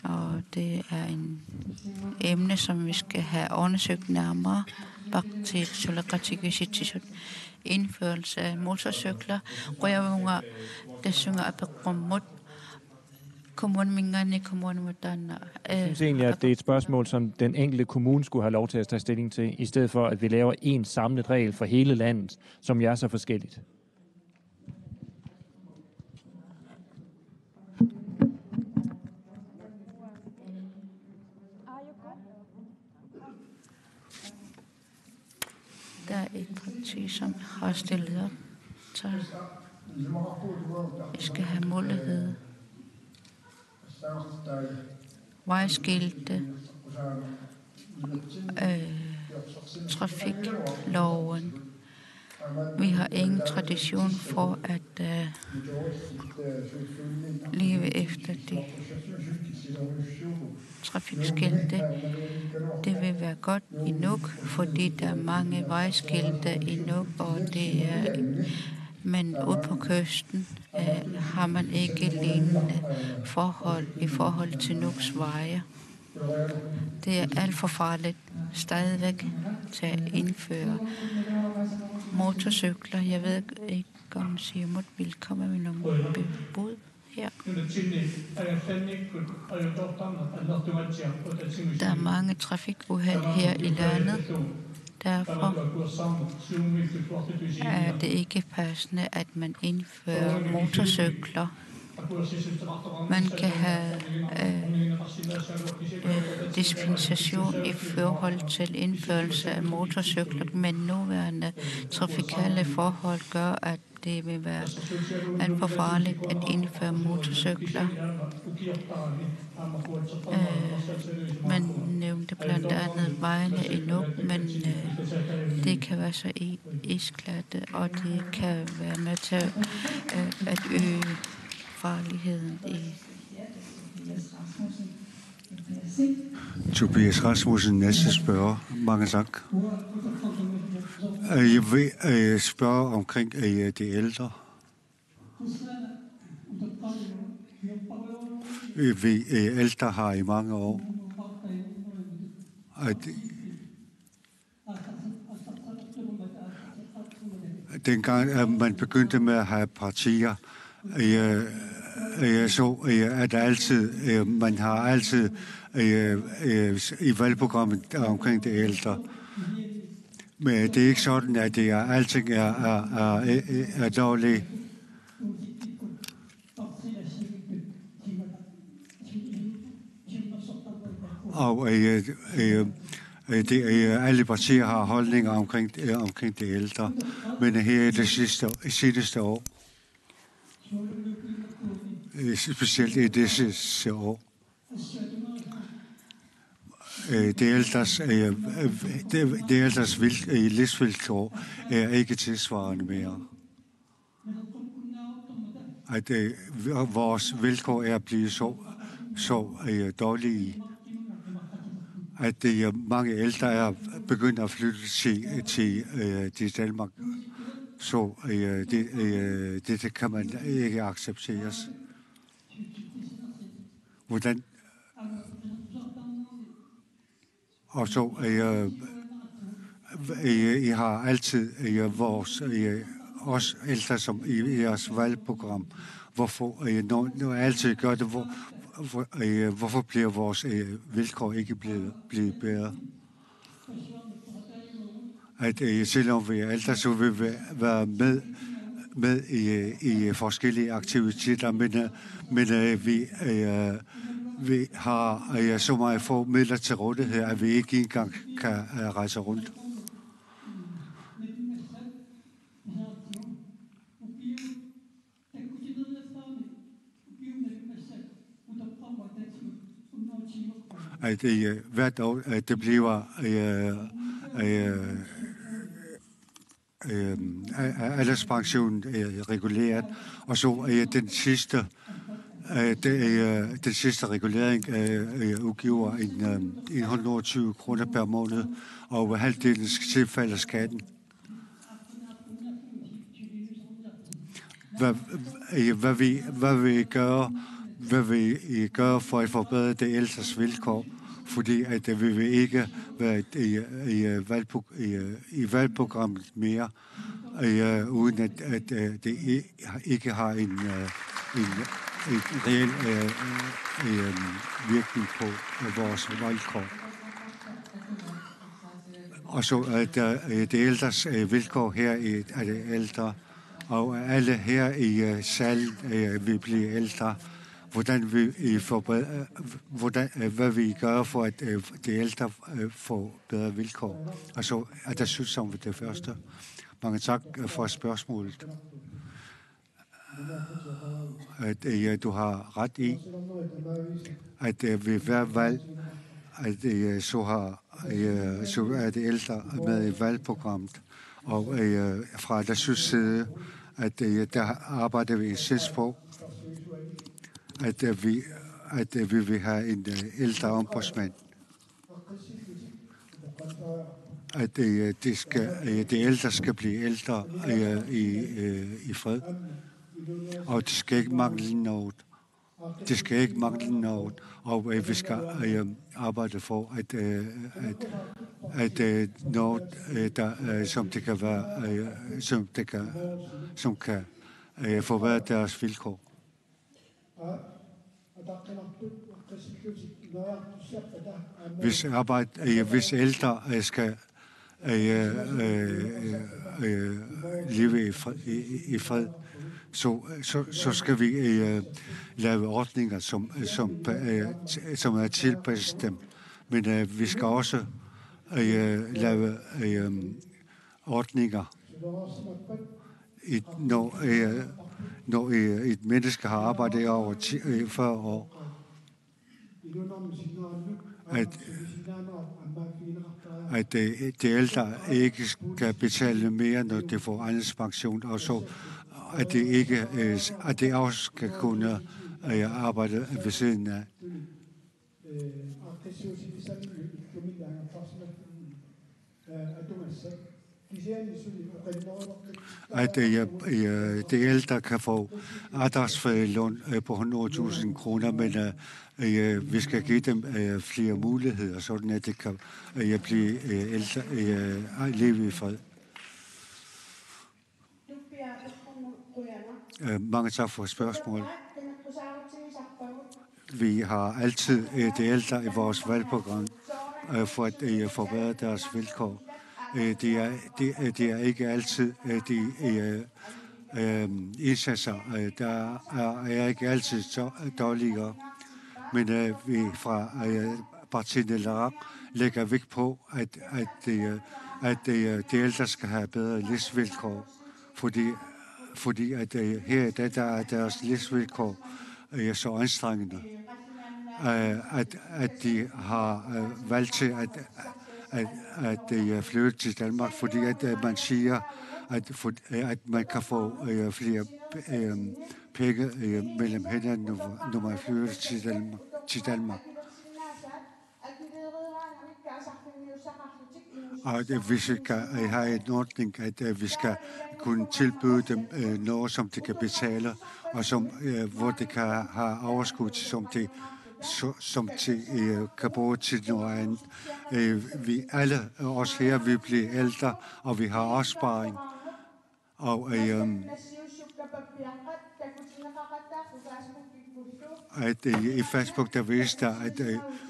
Og det er en emne, som vi skal have undersøgt nærmere. Indførelse af motorcykler. Jeg synger Jeg synes egentlig, at det er et spørgsmål, som den enkelte kommune skulle have lov til at tage stilling til, i stedet for, at vi laver en samlet regel for hele landet, som er så forskelligt. Der er et parti, som har stillet op. Så I skal have mulighed. Vejskilte, trafikloven. Vi har ingen tradition for at leve efter de trafikskilte. Det vil være godt i Nuuk, fordi der er mange vejskilte i Nuuk, og det er, men ude på kysten har man ikke lignende forhold i forhold til Nuuks veje. Det er alt for farligt stadigvæk til at indføre motorcykler. Jeg ved ikke, om Siumut vil komme med nogle bud her. Der er mange trafikuheld her i landet. Derfor er det ikke passende, at man indfører motorcykler. Man kan have dispensation i forhold til indførelse af motorcykler, men nuværende trafikale forhold gør, at det vil være alt for farligt at indføre motorcykler. Man nævnte blandt andet vejene i Nuuk, men det kan være så isglatte, og det kan være med til at øge farligheden i. Tobias Rasmussen, næste spørger. Mange tak. Jeg vil spørge omkring de ældre. Vi ældre har i mange år, at dengang man begyndte med at have partier, så at man har altid i valgprogrammet omkring det ældre. Men det er ikke sådan, at alting er dårligt. Og alle partier har holdninger omkring det ældre. Men her i det sidste år, specielt i det sidste år, det ældres livsvilkår er ikke tilsvarende mere. At vores vilkår er blevet så dårlige, at mange ældre er begyndt at flytte til Danmark. Så det kan man ikke accepteres. Hvordan? Og så I har altid vores os ældre som i jeres valgprogram. Hvorfor når I altid gør det, hvorfor bliver vores vilkår ikke blevet bedre? At selvom vi er ældre, så vil vi være med i forskellige aktiviteter, men vi har så meget få midler til rådighed, at vi ikke engang kan rejse rundt. At hvert år, det bliver alderspensionen reguleret, og så den sidste regulering udgiver 120 kroner per måned, og halvdelen skal tilfalde skatten. Hvad vil I gøre for at forbedre det ældres vilkår? Fordi at vi vil ikke være i valgprogrammet mere, uden at det ikke har en reel virkning på vores vilkår. Og så det ældres vilkår her er det ældre, og alle her i salen vil blive ældre. Hvordan vil I forbedre, hvad vil I gøre for, at de ældre får bedre vilkår? Altså, at jeg synes om det første. Mange tak for spørgsmålet. At du har ret i, at ved hver valg, at så er det ældre med i valgprogrammet. Og fra der synes side, at der arbejder vi sinds på, at vi vil have en ældre ombudsmand. At det ældre skal blive ældre i fred. Og det skal ikke mangle noget. Det skal ikke mangle noget. Og vi skal arbejde for, at noget, som det kan være, som kan forbedre deres vilkår. Hvis ældre skal leve i fred, så skal vi lave ordninger, som er tilpasset dem. Men vi skal også lave ordninger, når et menneske har arbejdet i over 40 år, at de ældre ikke skal betale mere, når de får alderspension, og så at det også skal kunne arbejde ved siden af. At de ældre kan få aldersferielån på 100.000 kroner, men vi skal give dem flere muligheder, sådan at det kan blive ældre, leve i fred. Mange tak for spørgsmålet. Vi har altid de ældre i vores valgprogram for at forbedre deres vilkår. Det er ikke altid de indsatser, der er ikke altid dårligere. Men vi fra partiet LARAC lægger vægt på, at de ældre skal have bedre livsvilkår, fordi at her der er deres livsvilkår så anstrengende, at de har valgt til at flytte til Danmark, fordi at man siger, at man kan få flere penge mellem hænderne, når man flytter til Danmark. Og hvis vi kan have en ordning, at vi skal kunne tilbyde dem noget, som de kan betale, og hvor de kan have overskud, som de kan bruge til noget andet. Vi alle, os her, vi bliver ældre, og vi har opsparing. Og at i Facebook, der viste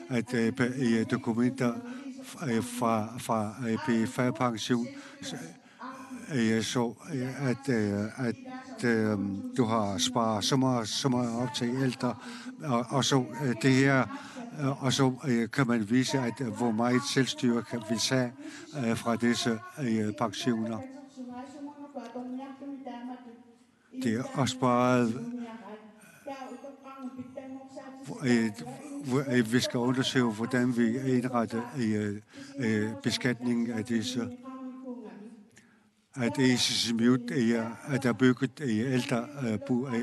at i dokumenter fra PFA-pension, så at du har sparet så meget op til ældre, og så det her, og så kan man vise, at hvor meget selvstyre kan vi tage fra disse pensioner. Det er også bare vi skal undersøge, hvordan vi indretter beskatningen af disse. At ECCMUT at der er bygget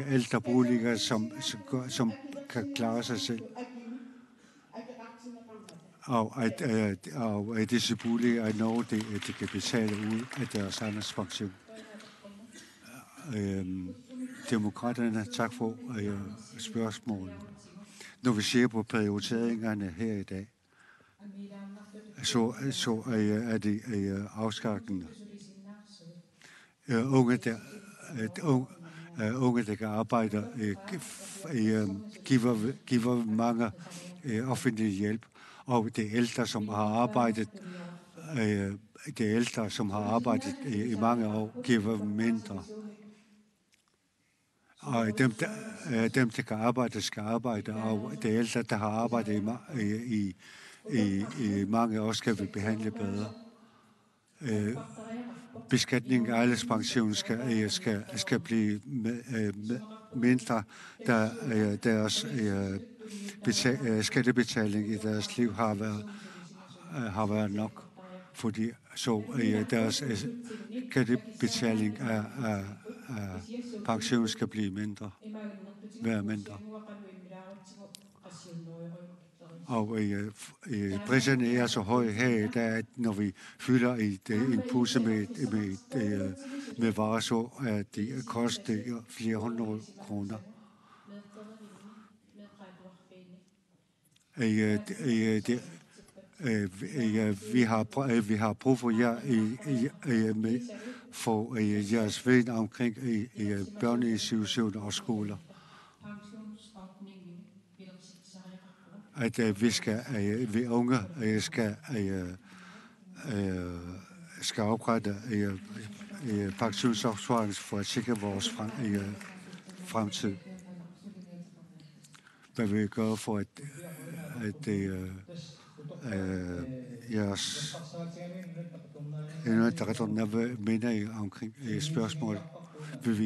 ældre boliger, som kan klare sig selv. Og at disse boliger er noget, de kan betale ud af deres alderspension. Demokraterne, tak for spørgsmålet. Når vi ser på prioriteringerne her i dag, så er det afskrækkende. Unge, der kan arbejde, giver mange offentlig hjælp, og de ældre, som har arbejdet, i mange år, giver mindre. Og dem, der kan arbejde, skal arbejde, og de ældre, der har arbejdet i mange år, skal vi behandle bedre. beskatningen af alderspension skal blive mindre, da deres skattebetaling i deres liv har været nok, fordi så deres skattebetaling af pension skal blive være mindre. Og priserne er så høje her, at når vi fylder en pose med varer, så at det koster flere 100 kroner. Vi har brug for jer for jeres viden omkring børneinstitutioner og skoler. At vi unge skal oprette pensionsopsparing for at sikre vores fremtid. Hvad vil I gøre for at jeres der mener I omkring spørgsmål, vil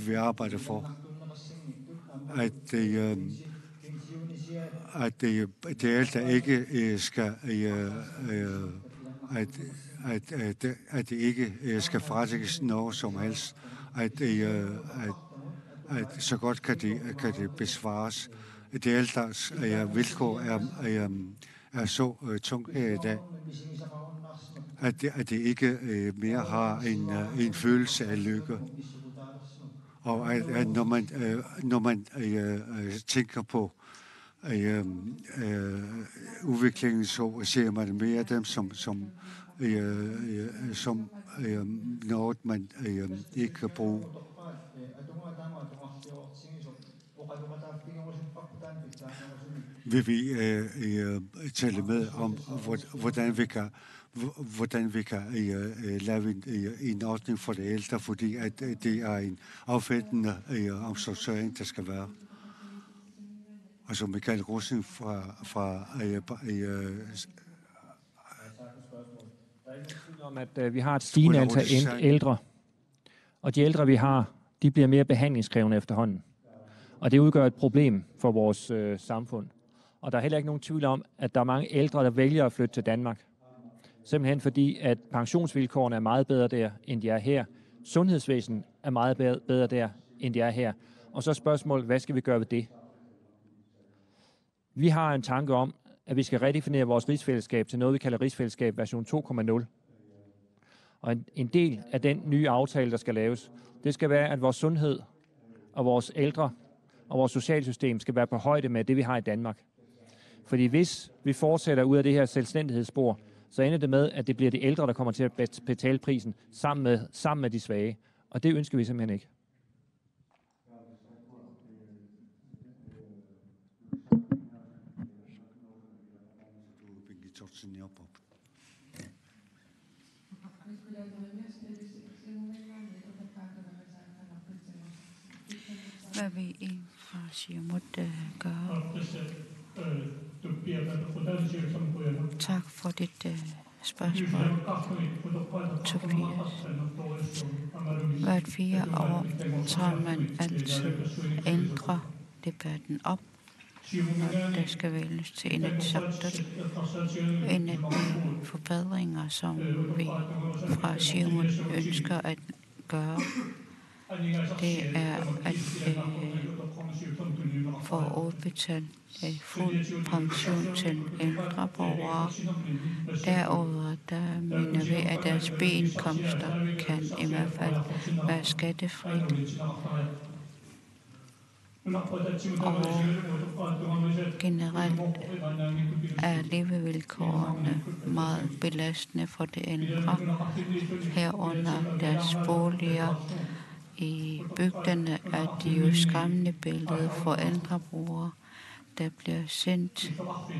vi arbejde for, at de ældre ikke skal at de ikke skal fratages noget som helst, at så godt kan det besvares. De ældres vilkår er så tungt her i dag, at de ikke mere har en følelse af lykke. Og at når man tænker på udviklingen, så ser man mere af dem som noget, man ikke kan bruge. Vil vi tale med om, hvordan vi kan lave en ordning for de ældre, fordi at det er en affældende omsorgsøring, der skal være. Altså Michael Rosen fra om, at vi har et stigende antal ældre, og de ældre, vi har, de bliver mere behandlingskrævende efterhånden. Og det udgør et problem for vores samfund. Og der er heller ikke nogen tvivl om, at der er mange ældre, der vælger at flytte til Danmark. Simpelthen fordi, at pensionsvilkårene er meget bedre der, end de er her. Sundhedsvæsenet er meget bedre der, end de er her. Og så er spørgsmålet, hvad skal vi gøre ved det? Vi har en tanke om, at vi skal redefinere vores rigsfællesskab til noget, vi kalder rigsfællesskab version 2.0. Og en del af den nye aftale, der skal laves, det skal være, at vores sundhed og vores ældre og vores socialsystem skal være på højde med det, vi har i Danmark. Fordi hvis vi fortsætter ud af det her selvstændighedsspor, så ender det med, at det bliver de ældre, der kommer til at betale prisen sammen med de svage. Og det ønsker vi simpelthen ikke. Hvad vil I fra Siumut gøre? Tak for dit spørgsmål, Tobias. Hvert 4 år tager man altid ændre debatten op, når der skal vælges til Inatsisartut. En af de forbedringer, som vi fra Siumut ønsker at gøre, det er at få udbetalt fuld pension til ældre borgere. Derudover der mener vi, at deres B-indkomster kan i hvert fald være skattefrit. Og generelt er levevilkårene meget belastende for de ældre, herunder deres boliger. I bygderne er de jo skræmmende billeder for ældre brugere, der bliver sendt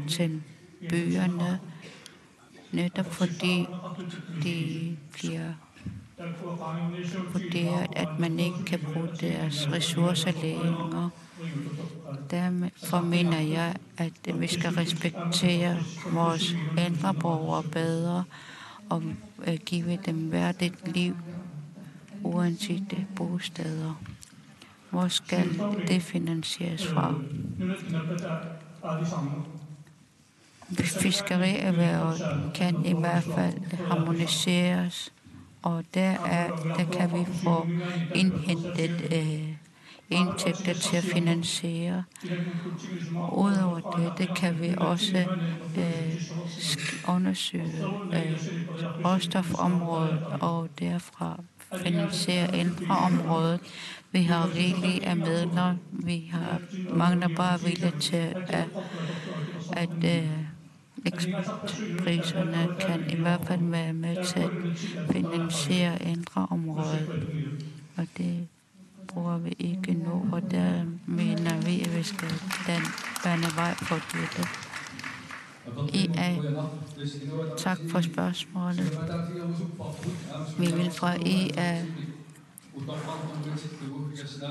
til byerne, netop fordi de bliver vurderet, at man ikke kan bruge deres ressourcer længere. Derfor mener jeg, at vi skal respektere vores ældre borgere bedre, og give dem værdigt liv, uanset bosteder. Hvor skal det finansieres fra? Fiskerierhvervet kan i hvert fald harmoniseres, og der kan vi få indhentet indtægter til at finansiere. Udover det kan vi også undersøge råstofområdet og derfra finansiere ældreområdet. Vi har rigeligt af midler. Vi mangler bare vilje til at eksportpriserne kan i hvert fald være med til at finansiere ældreområdet. Og det bruger vi ikke nu, og der mener vi, at vi skal bane vej for det. IA, tak for spørgsmålet. Vi vil fra IA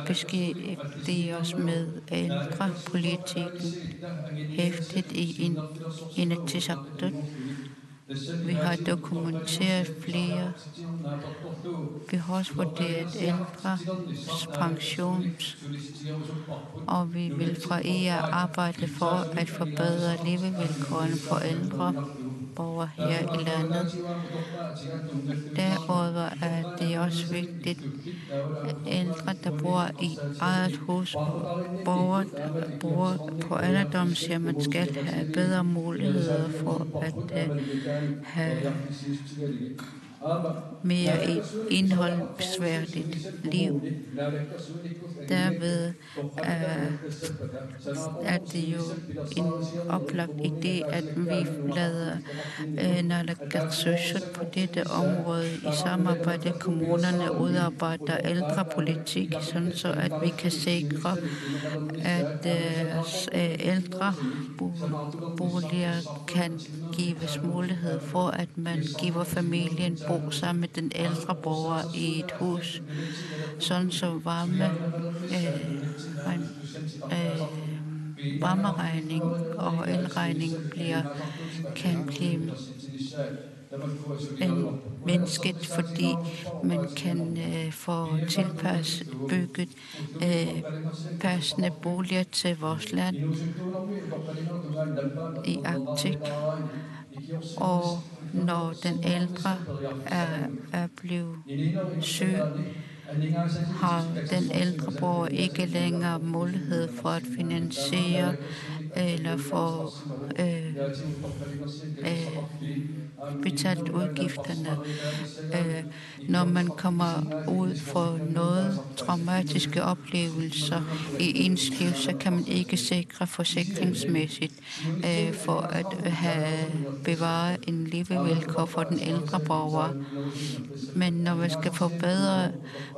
beskæftige os med ældrepolitikken hæftet i Inatsisartut. Vi har dokumenteret flere. Vi har også vurderet ældres pensions, og vi vil fra IA arbejde for at forbedre levevilkårene for ældre borgere her i landet. Derudover er det også vigtigt, at ældre, der bor i eget hus, borgere, der bor på alderdomshjemmet, skal have bedre muligheder for at have mere indholdsværdigt liv. Derved er det jo en oplagt idé, at vi lader naalakkersuisut på dette område i samarbejde med kommunerne udarbejder ældrepolitik, sådan så at vi kan sikre, at ældre boliger kan gives mulighed for, at man giver familien bo sammen med den ældre borger i et hus, sådan så varmeregning og elregning kan blive mindsket, fordi man kan få bygget passende boliger til vores land i Arktik. Og når den ældre er blevet syg, har den ældre borger ikke længere mulighed for at finansiere eller få betalt udgifterne. Når man kommer ud for noget traumatiske oplevelser i ens liv, så kan man ikke sikre forsikringsmæssigt for at have bevaret en levevilkår for den ældre borger. Men når vi skal forbedre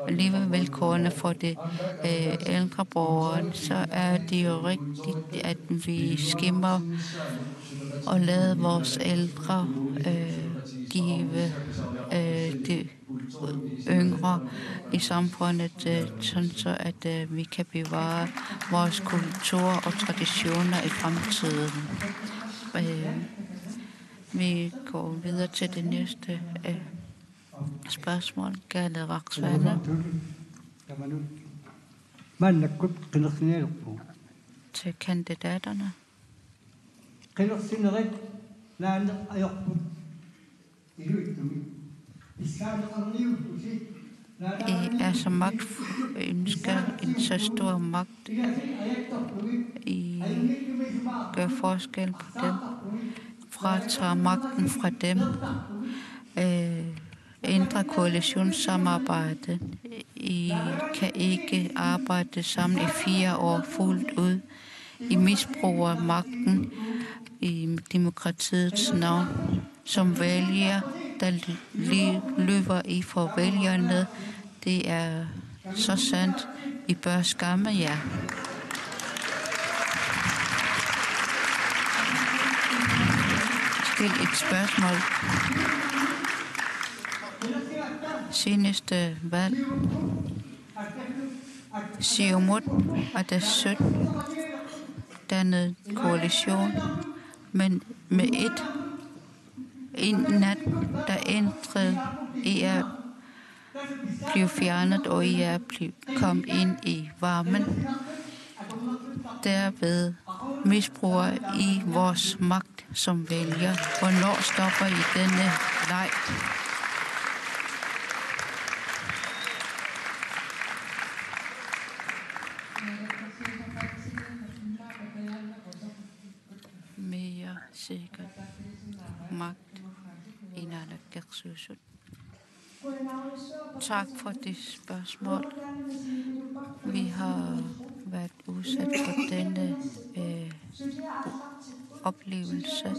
levevilkårene for de ældre borgere, så er det jo rigtigt, at vi skimmer og lader vores ældre give de yngre i samfundet, sådan så at vi kan bevare vores kultur og traditioner i fremtiden. Vi går videre til det næste spørgsmål. Gale Raksvane. Til kandidaterne. I er så magt, ønsker en så stor magt. I gør forskel på dem. Fratager magten fra dem. Ændrer koalitionssamarbejdet. I kan ikke arbejde sammen i 4 år fuldt ud. I misbruger magten i demokratiets navn. Som vælger, der løber I for vælgerne. Det er så sandt. I bør skamme jer. Stil et spørgsmål. Seneste valg. Siumut og deres søn dannede koalition, men med en nat, der ændrede I blev fjernet, og I kom ind i varmen. Derved misbruger I vores magt som vælger. Hvornår stopper I denne leg? Mere sikkert magt i naalakkersuisut. Tak for det spørgsmål. Vi har været udsat for denne oplevelse.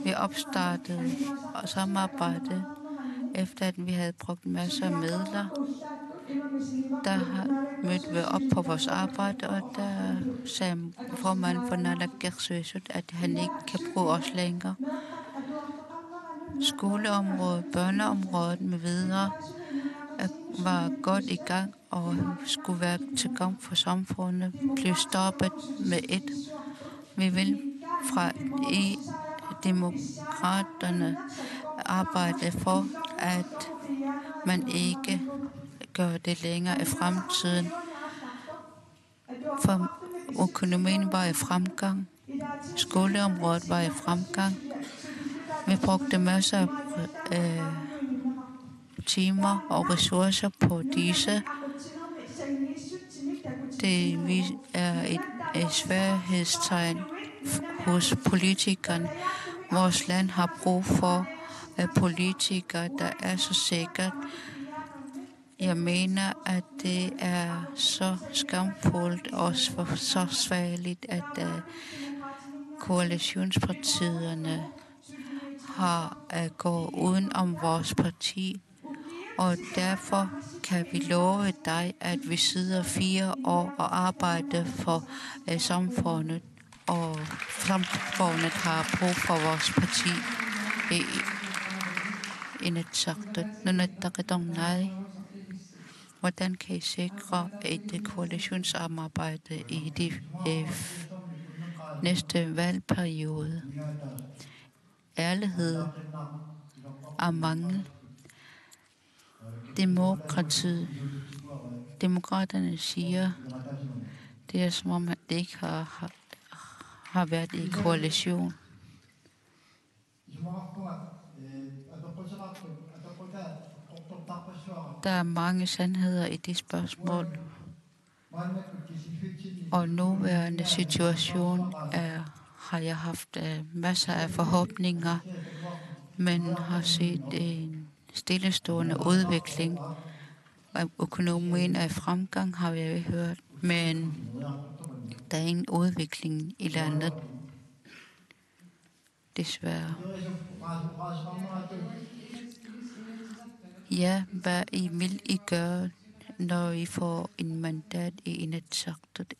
Vi opstartede og samarbejdede efter, at vi havde brugt masser af midler. Der mødte vi op på vores arbejde, og der sagde formanden for naalakkersuisut, at han ikke kan bruge os længere. Skoleområdet, børneområdet med videre var godt i gang og skulle være til gavn for samfundet, blev stoppet med et. Vi vil fra demokraterne arbejde for, at man ikke gør det længere i fremtiden. For økonomien var i fremgang, skoleområdet var i fremgang. Vi brugte masser af timer og ressourcer på disse. Det er et sværhedstegn hos politikerne. Vores land har brug for politikere, der er så sikkert. Jeg mener, at det er så skamfuldt og så svært, at koalitionspartierne har at gå uden om vores parti. Og derfor kan vi love dig, at vi sidder 4 år og arbejder for samfundet. Og samfundet har brug for vores parti. Hvordan kan I sikre et koalitionssamarbejde i de næste valgperiode? Ærlighed er mangel. Demokraterne siger, det er som om, at det ikke har været i koalition. Der er mange sandheder i de spørgsmål. Og nuværende situation har jeg haft masser af forhåbninger, men har set en stillestående udvikling. Økonomien er i fremgang, har vi hørt, men der er ingen udvikling i landet. Desværre. Ja, hvad vil I gøre, når I får en mandat i Inatsisartut?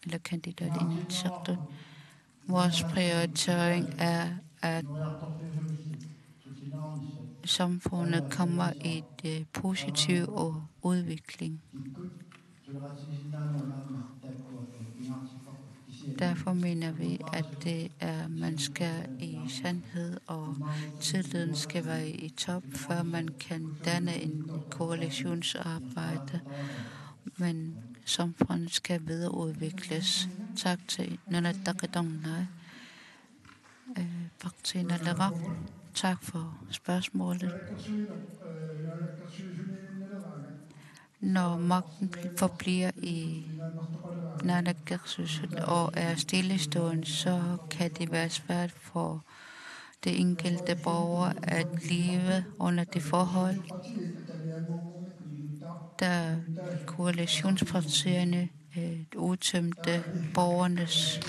Eller kandidat i Inatsisartut? Vores prioritering er, at samfundet kommer i et positiv udvikling. Derfor mener vi, at man skal i sandhed, og tilliden skal være i top, før man kan danne en koalitionsarbejde. Men samfundet skal videreudvikles. Tak til Nunataqidongnai. Tak for spørgsmålet. Når magten forbliver i naalakkersuisut og er stillestående, så kan det være svært for det enkelte borger at leve under det forhold, da koalitionspartierne udtømte borgernes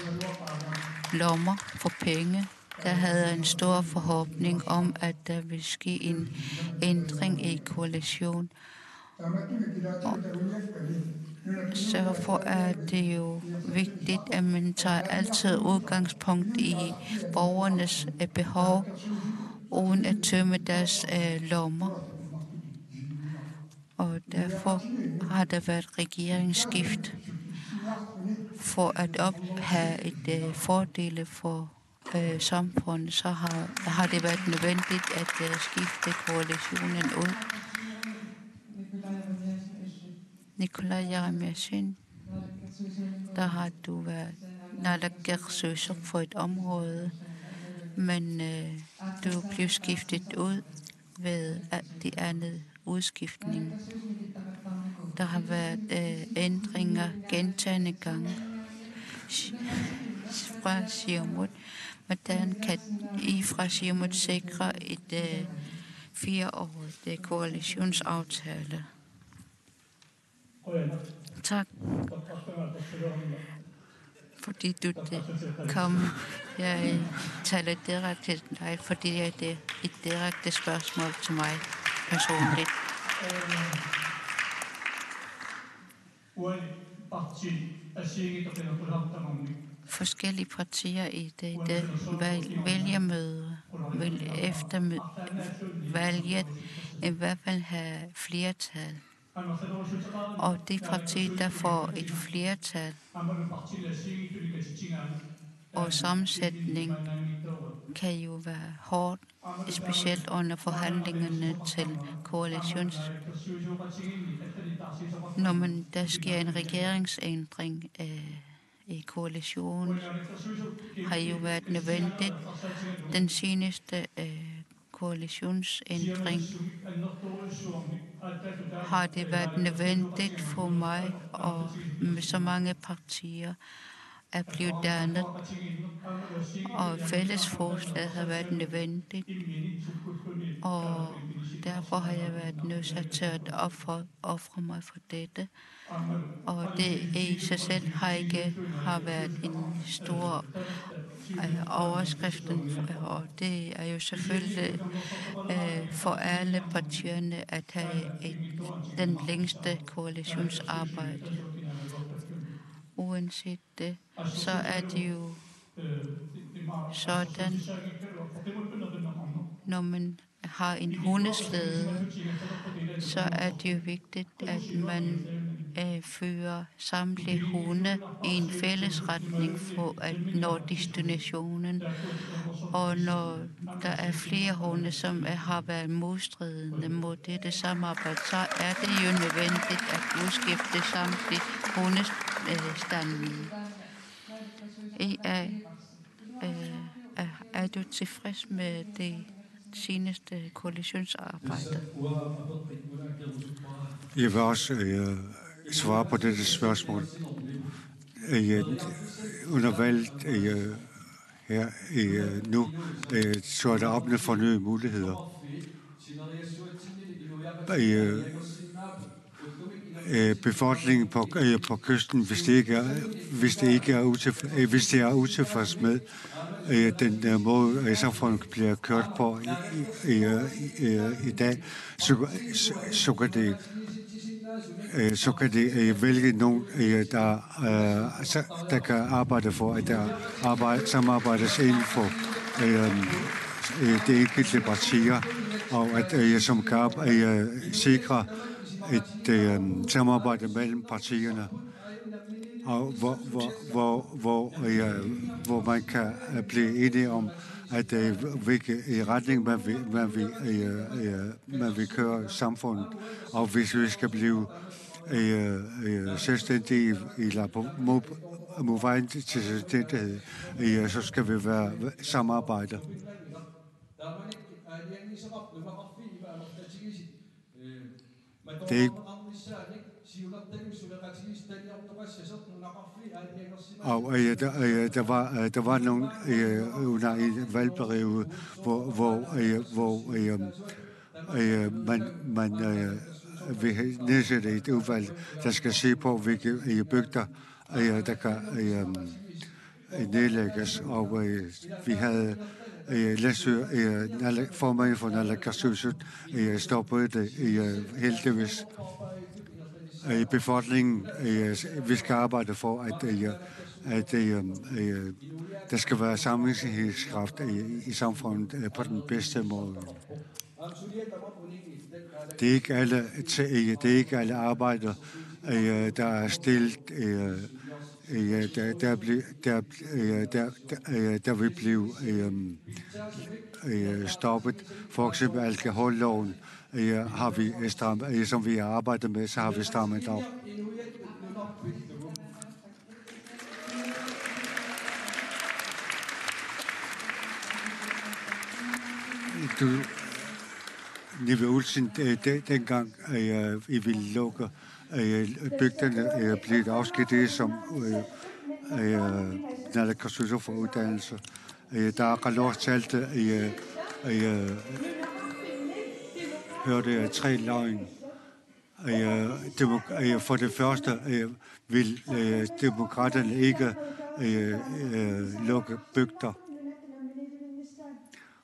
lommer for penge. Der havde en stor forhåbning om, at der ville ske en ændring i koalition. Så derfor er det jo vigtigt, at man tager altid udgangspunkt i borgernes behov, uden at tømme deres lommer. Og derfor har der været regeringsskift for at have et fordele for samfund, så har det været nødvendigt at skifte koalitionen ud. Nikolaj Jeremiasin, der har du været naalakkersuisoq for et område, men du blev skiftet ud ved de andet udskiftning. Der har været ændringer gentagne gange fra Siumut. Hvordan kan I fra Siumut sikre et 4-årigt koalitionsaftale? Tak. Fordi du kom. Jeg taler direkte til dig, fordi det er et direkte spørgsmål til mig personligt. Forskellige partier i det vælgermøde vil efter valget i hvert fald have flertal. Og det parti, der får et flertal og sammensætning, kan jo være hårdt, specielt under forhandlingerne til koalitions. Når der sker en regeringsændring i koalitionen, har jo været nødvendigt. Den seneste koalitionsændring har det været nødvendigt for mig og med så mange partier at blive dannet, og fælles forslag har været nødvendigt, og derfor har jeg været nødt til at ofre mig for dette. Og det i sig selv har været en stor overskrift, og det er jo selvfølgelig for alle partierne at have den længste koalitionsarbejde. Uanset det, så er det jo sådan, når man har en hundeslæde, så er det jo vigtigt, at man fører samtlige hunde i en fælles retning for at nå destinationen. Og når der er flere hunde, som har været modstridende mod dette samarbejde, så er det jo nødvendigt at udskifte samtlige hundestanden. Er du tilfreds med det seneste koalitionsarbejde? Jeg vil også svare på dette spørgsmål. Under valget her nu, så er der åbnet for nye muligheder. Befolkningen på kysten, hvis de er utilfreds med den måde, samfundet bliver kørt på i dag, så kan de vælge nogen, der kan arbejde for, at der samarbejdes inden for de enkelte partier, og at som kan sikre et samarbejde mellem partierne, og hvor man kan blive enige om, at hvilken retning man vil køre samfundet. Og hvis vi skal blive selvstændige eller på vejen til selvstændighed, så skal vi være samarbejde. Det er ikke. Og der var nogle under en valgperiode, hvor man vil nedsætte et udvalg, der skal se på, hvilke bygder der kan nedlægges. Og vi havde formanden for naalakkersuisut stoppede det heldigvis. Befolkningen, vi skal arbejde for, at der skal være sammenhængskraft i samfundet på den bedste måde. Det er ikke alle arbejder, der er stillet der vil blive stoppet. For eksempel alkoholloven har vi som vi har arbejdet med, så har vi strammet op. Nive Olsen, dengang I ville lukke bygderne, blev afskediget som naalakkersuiso for uddannelse. Der er lov talt, hørte jeg 3 løgn. For det første vil demokraterne ikke lukke bygder.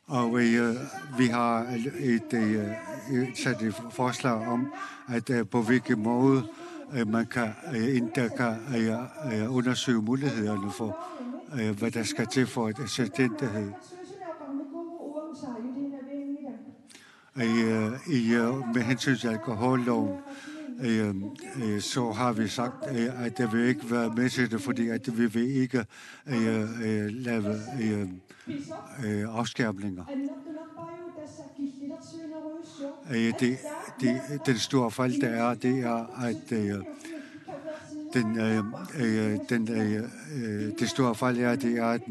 Og vi har sat et forslag om, at på hvilken måde man kan undersøge mulighederne for, hvad der skal til for et selvstændighed. Med hensyn til alkoholloven, så har vi sagt, at det vil ikke være med til det, fordi at vi vil ikke lave afskærmninger. Den store fald, der er, det er, at det store fald er, det er, at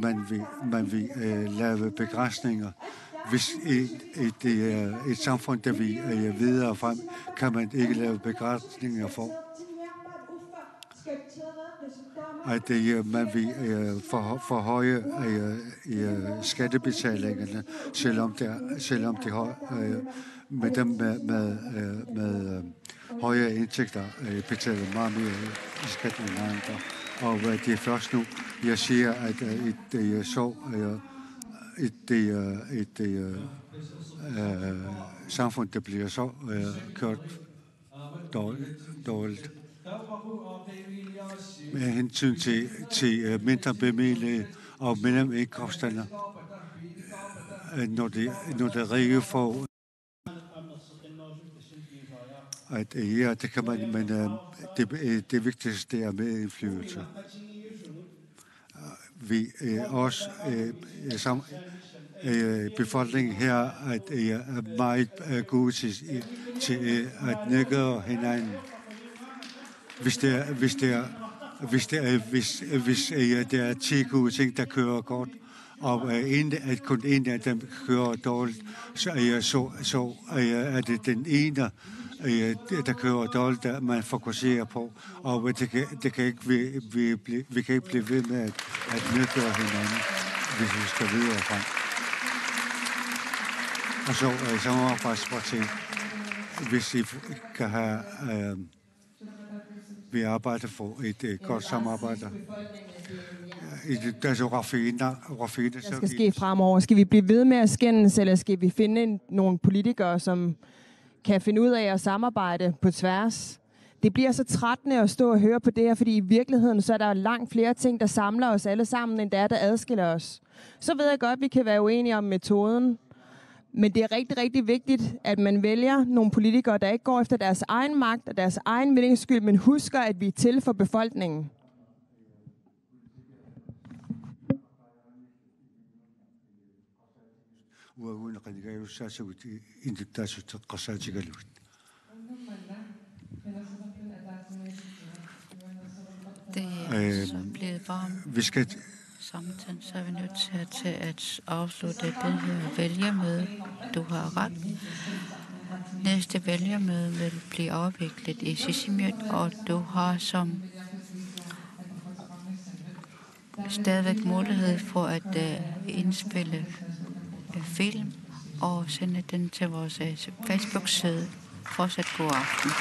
man vil lave begrænsninger. Hvis et samfund, der vi videre frem, kan man ikke lave begrænsninger for, at man vil forhøje skattebetalingerne, selvom de har med dem med høje indtægter betaler meget mere i skat end andre. Og det er først nu, jeg siger, at et samfund, der bliver så kørt dårligt. Med hensyn til mindre bemidlede og mellemindkomsterne, når det rige får, at ja, det kan man, men det vigtigste er medindflydelse. Vi også befolkningen her er meget gode til at nedgøre hinanden. Hvis der er 10 gode ting, der kører godt, og at kun en af dem kører dårligt, så er det den ene, der kører dårligt, der man fokuserer på. Og vi kan ikke blive ved med at nedgøre hinanden, hvis vi skal videre frem. Og så samarbejdsparti, hvis I kan have... vi arbejder for et godt samarbejde. Der skal ske fremover. Skal vi blive ved med at skændes, eller skal vi finde nogle politikere, som kan finde ud af at samarbejde på tværs? Det bliver så trættende at stå og høre på det her, fordi i virkeligheden så er der langt flere ting, der samler os alle sammen, end der adskiller os. Så ved jeg godt, at vi kan være uenige om metoden, men det er rigtig, rigtig vigtigt, at man vælger nogle politikere, der ikke går efter deres egen magt og deres egen vindings skyld, men husker, at vi er til for befolkningen. Det er så blevet varmt. Samtidig så er vi nødt til at afslutte det her vælgermøde. Du har ret. Næste vælgermøde vil blive afviklet i Sisimiut, og du har som stadigvæk mulighed for at indspille film og sende den til vores Facebook-side. Fortsat god aften.